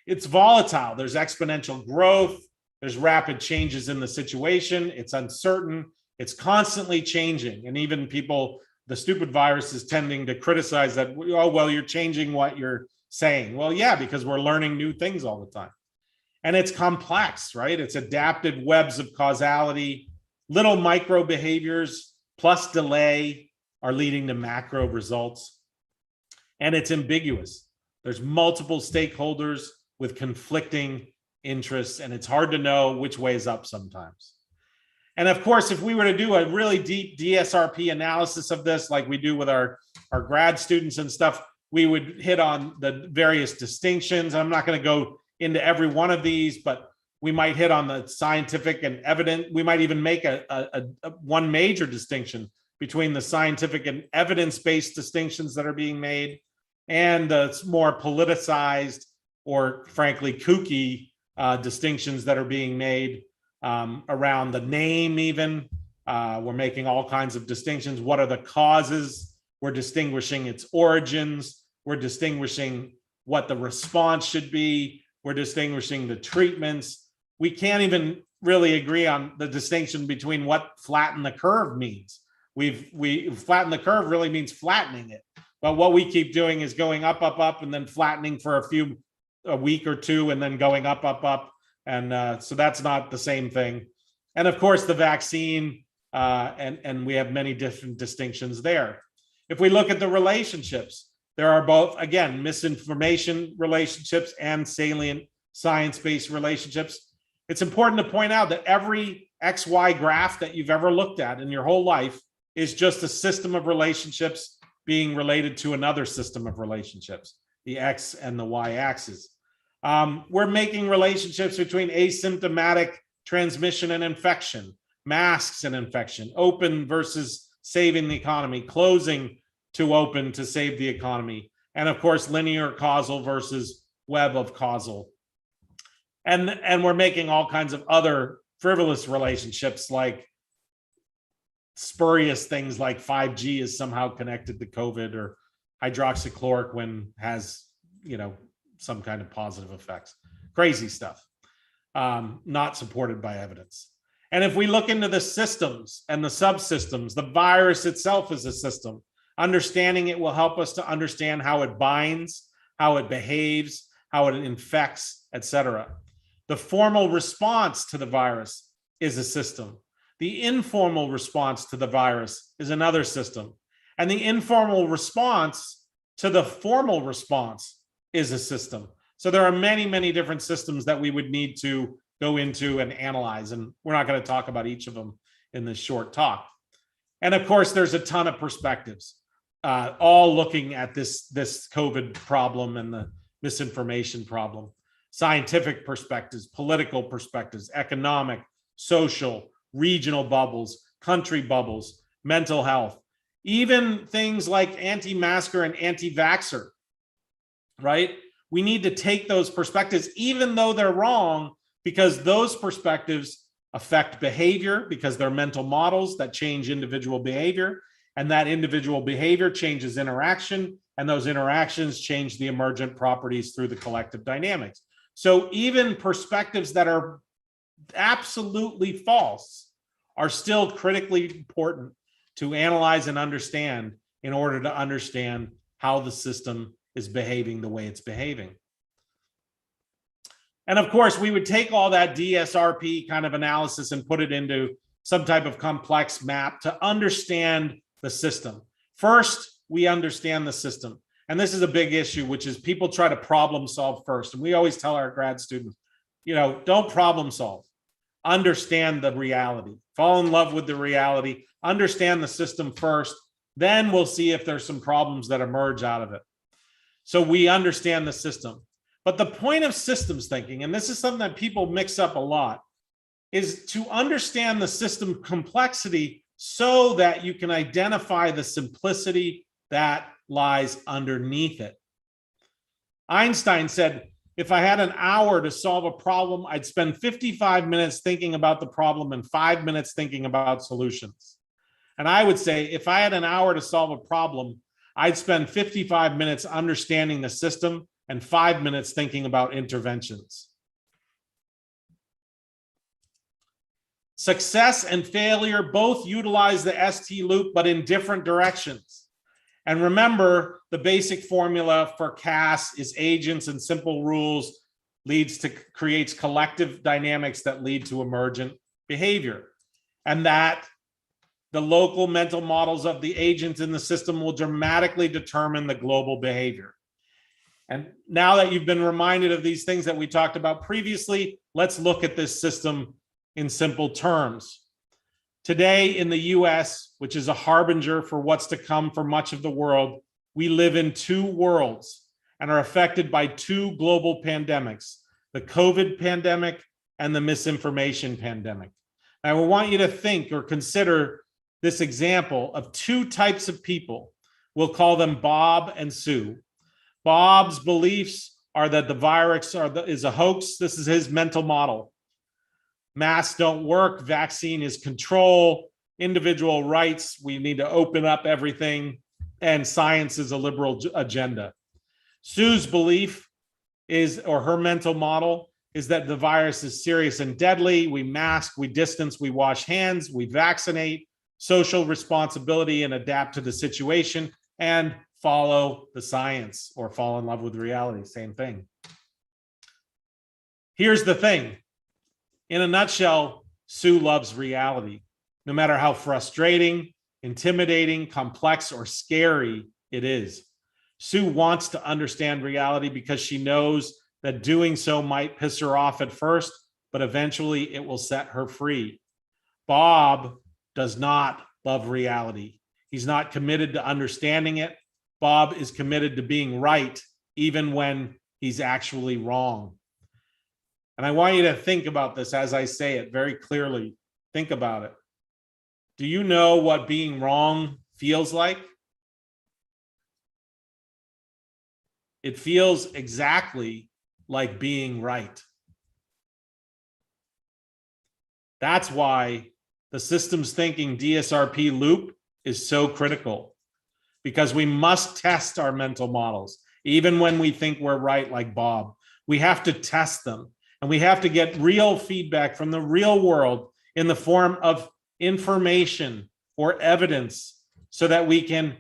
[SPEAKER 2] It's volatile. There's exponential growth. There's rapid changes in the situation. It's uncertain. It's constantly changing. And even people, the stupid virus is tending to criticize that, oh, well, you're changing what you're saying. Well, yeah, because we're learning new things all the time. And it's complex, right? It's adaptive webs of causality, little micro behaviors plus delay are leading to macro results. And it's ambiguous. There's multiple stakeholders with conflicting interests, and it's hard to know which way is up sometimes. And of course, if we were to do a really deep DSRP analysis of this, like we do with our grad students and stuff, we would hit on the various distinctions. I'm not going to go into every one of these, but we might hit on the scientific and evident. We might even make a one major distinction between the scientific and evidence-based distinctions that are being made and the more politicized or frankly kooky distinctions that are being made around the name even. We're making all kinds of distinctions. What are the causes? We're distinguishing its origins. We're distinguishing what the response should be. We're distinguishing the treatments. We can't even really agree on the distinction between what flatten the curve means. We flatten the curve really means flattening it. But what we keep doing is going up, up, up, and then flattening for a week or two, and then going up, up, up. And so that's not the same thing. And of course, the vaccine, and we have many different distinctions there. If we look at the relationships, there are both, again, misinformation relationships and salient science-based relationships. It's important to point out that every XY graph that you've ever looked at in your whole life is just a system of relationships being related to another system of relationships, the X and the Y axis. We're making relationships between asymptomatic transmission and infection, masks and infection, open versus saving the economy, closing to open to save the economy, and of course, linear causal versus web of causal. And we're making all kinds of other frivolous relationships, like spurious things like 5G is somehow connected to COVID, or hydroxychloroquine has, some kind of positive effects. Crazy stuff, not supported by evidence. And if we look into the systems and the subsystems, the virus itself is a system. Understanding it will help us to understand how it binds, how it behaves, how it infects, etc. The formal response to the virus is a system. The informal response to the virus is another system. And the informal response to the formal response is a system. So there are many, many different systems that we would need to go into and analyze. And we're not going to talk about each of them in this short talk. And of course, there's a ton of perspectives, all looking at this COVID problem and the misinformation problem. Scientific perspectives, political perspectives, economic, social, regional bubbles, country bubbles, mental health, even things like anti-masker and anti-vaxxer, right? We need to take those perspectives, even though they're wrong, because those perspectives affect behavior, because they're mental models that change individual behavior, and that individual behavior changes interaction, and those interactions change the emergent properties through the collective dynamics. So even perspectives that are absolutely false are still critically important to analyze and understand in order to understand how the system is behaving the way it's behaving. And of course, we would take all that DSRP kind of analysis and put it into some type of complex map to understand the system. First, we understand the system. And this is a big issue, which is people try to problem solve first. And we always tell our grad students, don't problem solve. Understand the reality. Fall in love with the reality. Understand the system first. Then we'll see if there's some problems that emerge out of it. So we understand the system. But the point of systems thinking, and this is something that people mix up a lot, is to understand the system complexity so that you can identify the simplicity that lies underneath it. Einstein said, if I had an hour to solve a problem, I'd spend 55 minutes thinking about the problem and 5 minutes thinking about solutions. And I would say, if I had an hour to solve a problem, I'd spend 55 minutes understanding the system and 5 minutes thinking about interventions. Success and failure both utilize the ST loop, but in different directions. And remember, the basic formula for CAS is agents and simple rules creates collective dynamics that lead to emergent behavior. And that the local mental models of the agents in the system will dramatically determine the global behavior. And now that you've been reminded of these things that we talked about previously, let's look at this system in simple terms. Today in the US, which is a harbinger for what's to come for much of the world, we live in two worlds and are affected by two global pandemics, the COVID pandemic and the misinformation pandemic. I want you to think or consider this example of two types of people. We'll call them Bob and Sue. Bob's beliefs are that the virus is a hoax. This is his mental model. Masks don't work, vaccine is control, individual rights, we need to open up everything, and science is a liberal agenda. Sue's belief is, or her mental model, is that the virus is serious and deadly. We mask, we distance, we wash hands, we vaccinate, social responsibility and adapt to the situation, and follow the science or fall in love with reality, same thing. Here's the thing. In a nutshell, Sue loves reality, no matter how frustrating, intimidating, complex, or scary it is. Sue wants to understand reality because she knows that doing so might piss her off at first, but eventually it will set her free. Bob does not love reality. He's not committed to understanding it. Bob is committed to being right, even when he's actually wrong. And I want you to think about this as I say it very clearly. Think about it. Do you know what being wrong feels like? It feels exactly like being right. That's why the systems thinking DSRP loop is so critical, because we must test our mental models. Even when we think we're right, like Bob, we have to test them, and we have to get real feedback from the real world in the form of information or evidence so that we can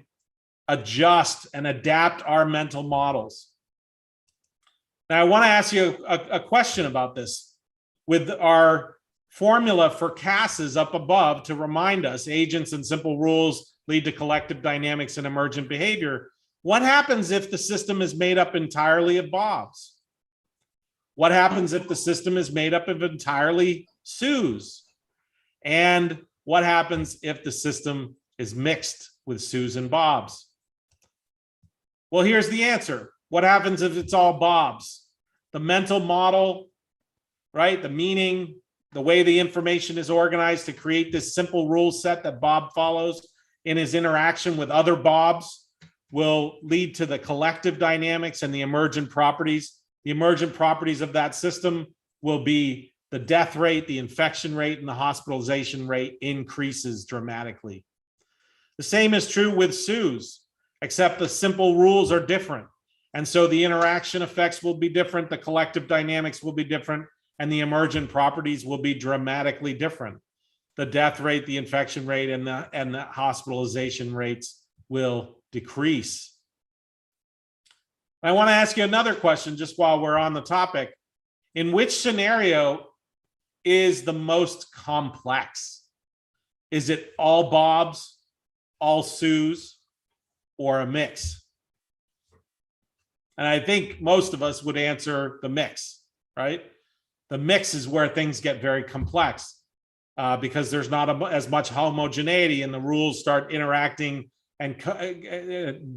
[SPEAKER 2] adjust and adapt our mental models. Now, I want to ask you a question about this. With our formula for CASs up above to remind us agents and simple rules lead to collective dynamics and emergent behavior, what happens if the system is made up entirely of Bobs? What happens if the system is made up of entirely Sues? And what happens if the system is mixed with Sues and Bobs? Well, here's the answer. What happens if it's all Bobs? The mental model, right? The meaning, the way the information is organized to create this simple rule set that Bob follows in his interaction with other Bobs will lead to the collective dynamics and the emergent properties. The emergent properties of that system will be the death rate, the infection rate, and the hospitalization rate increases dramatically. The same is true with Sues, except the simple rules are different. And so the interaction effects will be different, the collective dynamics will be different, and the emergent properties will be dramatically different. The death rate, the infection rate, and the hospitalization rates will decrease. I want to ask you another question just while we're on the topic. In which scenario is the most complex? Is it all Bobs, all Sues, or a mix? And I think most of us would answer the mix, right? The mix is where things get very complex because there's not as much homogeneity, and the rules start interacting and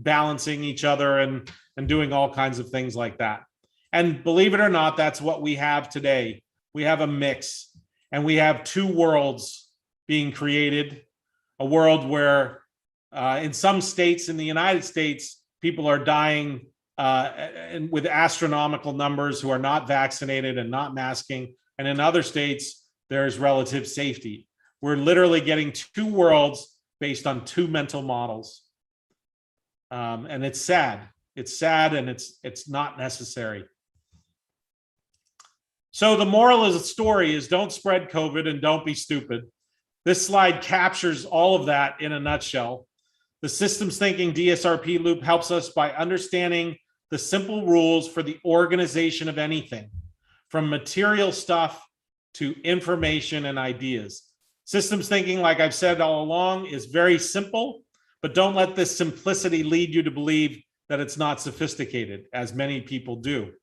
[SPEAKER 2] balancing each other and doing all kinds of things like that. And believe it or not, that's what we have today. We have a mix, and we have two worlds being created. A world where in some states in the United States, people are dying with astronomical numbers who are not vaccinated and not masking. And in other states, there's relative safety. We're literally getting two worlds based on two mental models. And it's sad. It's sad, and it's not necessary. So the moral of the story is don't spread COVID and don't be stupid. This slide captures all of that in a nutshell. The systems thinking DSRP loop helps us by understanding the simple rules for the organization of anything, from material stuff to information and ideas. Systems thinking, like I've said all along, is very simple, but don't let this simplicity lead you to believe that it's not sophisticated, as many people do.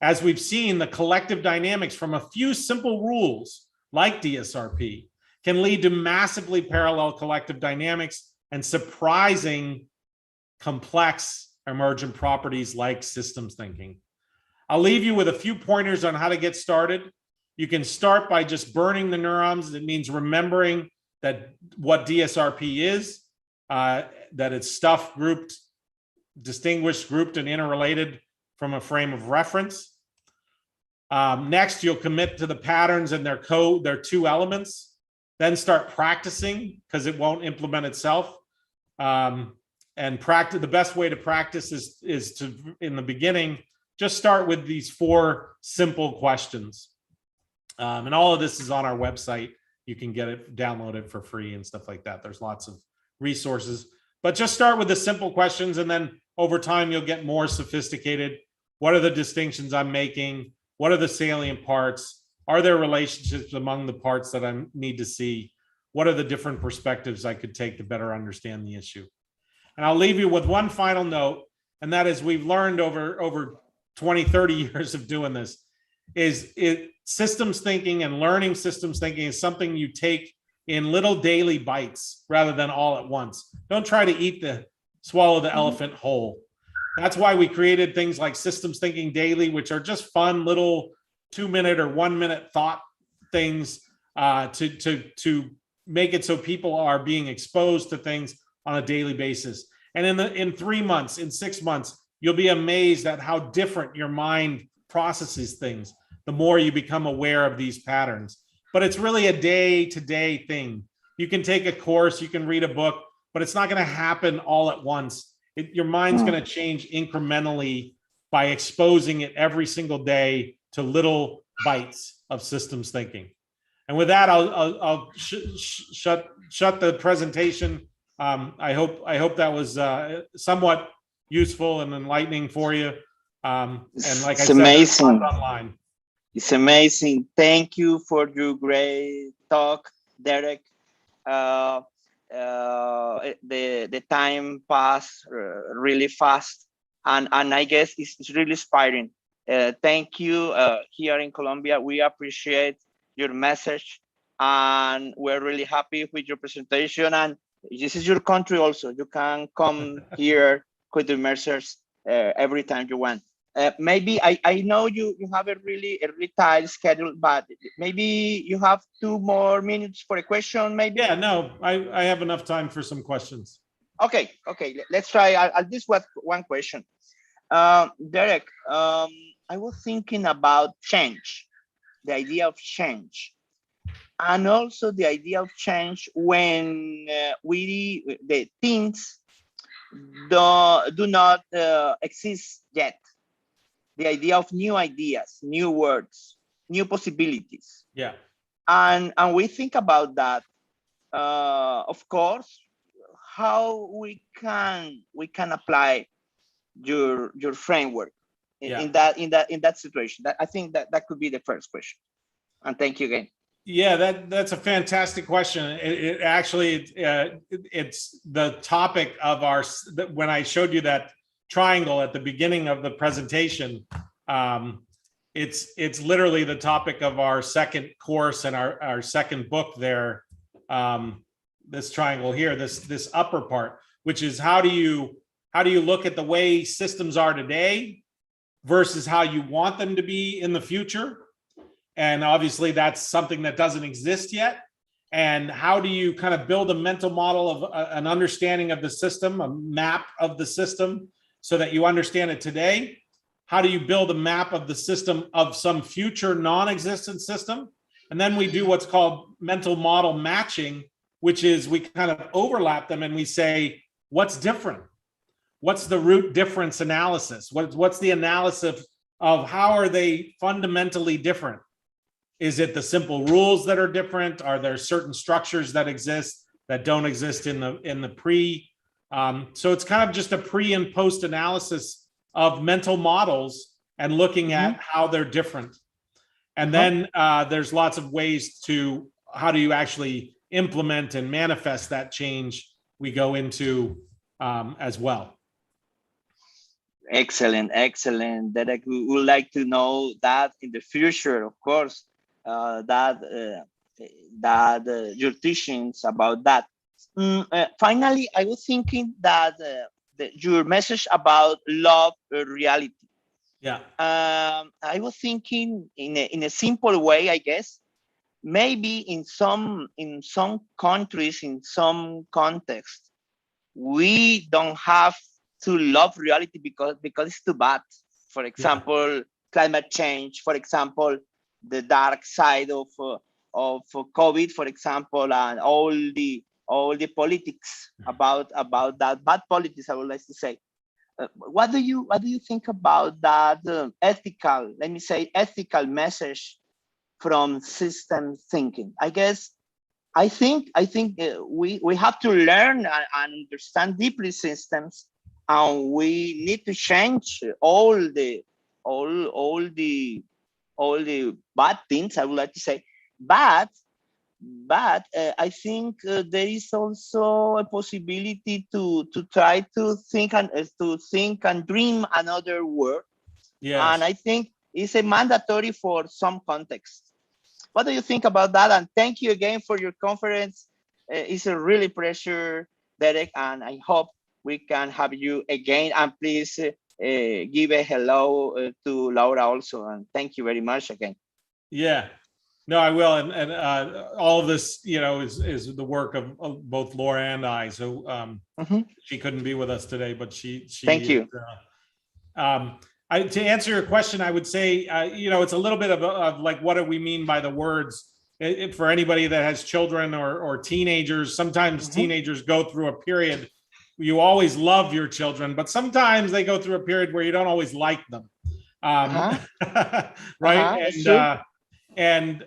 [SPEAKER 2] As we've seen, the collective dynamics from a few simple rules, like DSRP, can lead to massively parallel collective dynamics and surprising complex emergent properties like systems thinking. I'll leave you with a few pointers on how to get started. You can start by just burning the neurons. It means remembering that what DSRP is, that it's stuff grouped, distinguished, grouped, and interrelated from a frame of reference. Next, you'll commit to the patterns and their code, their two elements. Then start practicing, because it won't implement itself. And practice. The best way to practice is to, in the beginning, just start with these four simple questions. And all of this is on our website. You can get it, download it for free and stuff like that. There's lots of resources, but just start with the simple questions, and then over time you'll get more sophisticated. What are the distinctions I'm making? What are the salient parts? Are there relationships among the parts that I need to see? What are the different perspectives I could take to better understand the issue? And I'll leave you with one final note, and that is we've learned over 20, 30 years of doing this, systems thinking and learning systems thinking is something you take in little daily bites rather than all at once. Don't try to swallow the elephant whole. That's why we created things like Systems Thinking Daily, which are just fun little 2-minute or 1-minute thought things to make it so people are being exposed to things on a daily basis. And in 3 months, in 6 months, you'll be amazed at how different your mind processes things the more you become aware of these patterns. But it's really a day-to-day thing. You can take a course, you can read a book, but it's not going to happen all at once. Your mind's going to change incrementally by exposing it every single day to little bites of systems thinking. And with that, I'll shut the presentation. I hope that was somewhat useful and enlightening for you. And like I said,
[SPEAKER 1] amazing.
[SPEAKER 2] Online.
[SPEAKER 1] It's amazing. Thank you for your great talk, Derek. The time passed really fast, and I guess it's really inspiring. Thank you. Here in Colombia, we appreciate your message, and we're really happy with your presentation. And this is your country also. You can come here with the immersers every time you want. Maybe I know you have a really tight schedule, but maybe you have 2 more minutes for a question, maybe?
[SPEAKER 2] Yeah, no, I have enough time for some questions.
[SPEAKER 1] Okay, let's try. I'll just one question. Derek, I was thinking about change, the idea of change, and also the idea of change when the things do not exist yet. The idea of new ideas, new words, new possibilities.
[SPEAKER 2] Yeah.
[SPEAKER 1] And we think about that, of course, how we can apply your framework in that situation. I think that could be the first question. And thank you again.
[SPEAKER 2] Yeah, that's a fantastic question. It actually it's the topic of when I showed you that triangle at the beginning of the presentation. It's literally the topic of our second course and our second book there. This triangle here, this upper part, which is how do you look at the way systems are today versus how you want them to be in the future. And obviously that's something that doesn't exist yet. And how do you kind of build a mental model of an understanding of the system, a map of the system, so that you understand it today? How do you build a map of the system of some future non-existent system? And then we do what's called mental model matching, which is we kind of overlap them and we say, what's different? What's the root difference analysis? What's the analysis of how are they fundamentally different? Is it the simple rules that are different? Are there certain structures that exist that don't exist in the pre? So it's kind of just a pre and post analysis of mental models and looking at how they're different. And then there's lots of ways to how do you actually implement and manifest that change we go into as well.
[SPEAKER 1] Excellent. That we would like to know that in the future, of course, that your teachings about that. Finally, I was thinking that your message about love reality.
[SPEAKER 2] Yeah.
[SPEAKER 1] I was thinking in a simple way, I guess. Maybe in some countries, in some contexts, we don't have to love reality because it's too bad. For example, climate change. For example, the dark side of COVID. For example, and all the politics about that bad politics. I would like to say. What do you think about that ethical? Let me say ethical message from system thinking. I think we have to learn and understand deeply systems, and we need to change all the bad things, I would like to say. But I think there is also a possibility to try to think and dream another world.
[SPEAKER 2] Yes.
[SPEAKER 1] And I think it's a mandatory for some contexts. What do you think about that? And thank you again for your conference. It's a really pleasure, Derek, and I hope we can have you again. And please give a hello to Laura also. And thank you very much again.
[SPEAKER 2] Yeah, no, I will. And all of this, you know, is the work of both Laura and I. So she couldn't be with us today, but she
[SPEAKER 1] thank you.
[SPEAKER 2] To answer your question, I would say, you know, it's a little bit of like, what do we mean by the words? For anybody that has children or teenagers, sometimes teenagers go through a period you always love your children, but sometimes they go through a period where you don't always like them. Right? And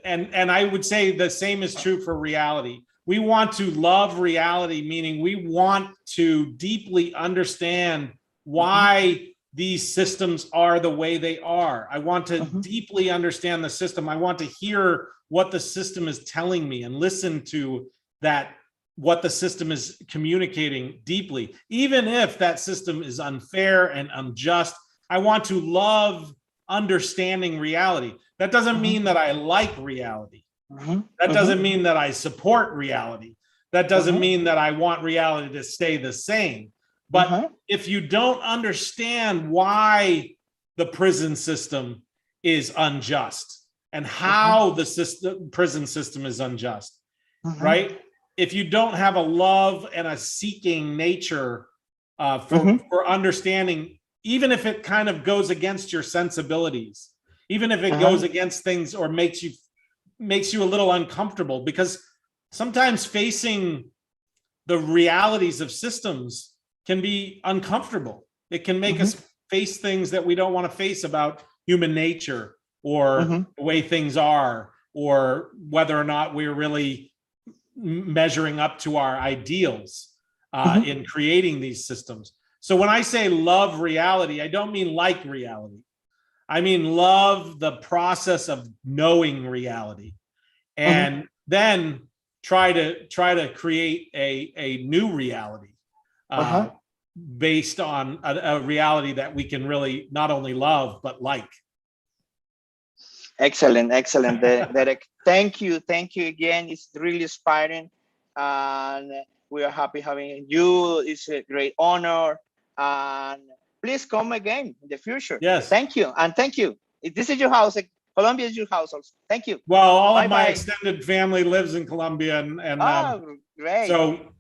[SPEAKER 2] I would say the same is true for reality. We want to love reality, meaning we want to deeply understand why these systems are the way they are. I want to deeply understand the system. I want to hear what the system is telling me and listen to that, what the system is communicating deeply. Even if that system is unfair and unjust, I want to love understanding reality. That doesn't mean that I like reality. That doesn't mean that I support reality. That doesn't mean that I want reality to stay the same. But if you don't understand why the prison system is unjust and how the prison system is unjust, right? If you don't have a love and a seeking nature for understanding, even if it kind of goes against your sensibilities, even if it goes against things or makes you a little uncomfortable, because sometimes facing the realities of systems can be uncomfortable. It can make us face things that we don't want to face about human nature or the way things are, or whether or not we're really measuring up to our ideals in creating these systems. So when I say love reality, I don't mean like reality. I mean love the process of knowing reality, and then try to create a new reality based on a reality that we can really not only love but like.
[SPEAKER 1] Excellent, Derek. Thank you again. It's really inspiring, and we are happy having you. It's a great honor, and please come again in the future.
[SPEAKER 2] Yes.
[SPEAKER 1] Thank you, and thank you. This is your house. Colombia is your house also. Thank you.
[SPEAKER 2] Well, all of my extended family lives in Colombia, and
[SPEAKER 1] great.
[SPEAKER 2] So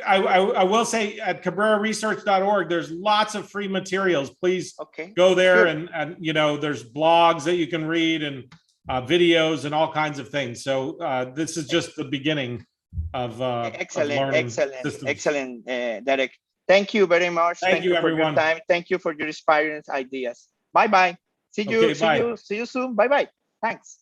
[SPEAKER 2] I will say at cabreraresearch.org, there's lots of free materials. Please go there, and you know, there's blogs that you can read and videos and all kinds of things. So this is just the beginning of
[SPEAKER 1] excellent, Derek. Thank you very much.
[SPEAKER 2] Thank you, everyone.
[SPEAKER 1] For your time. Thank you for your inspiring ideas. Bye bye. See you soon. Bye bye. Thanks.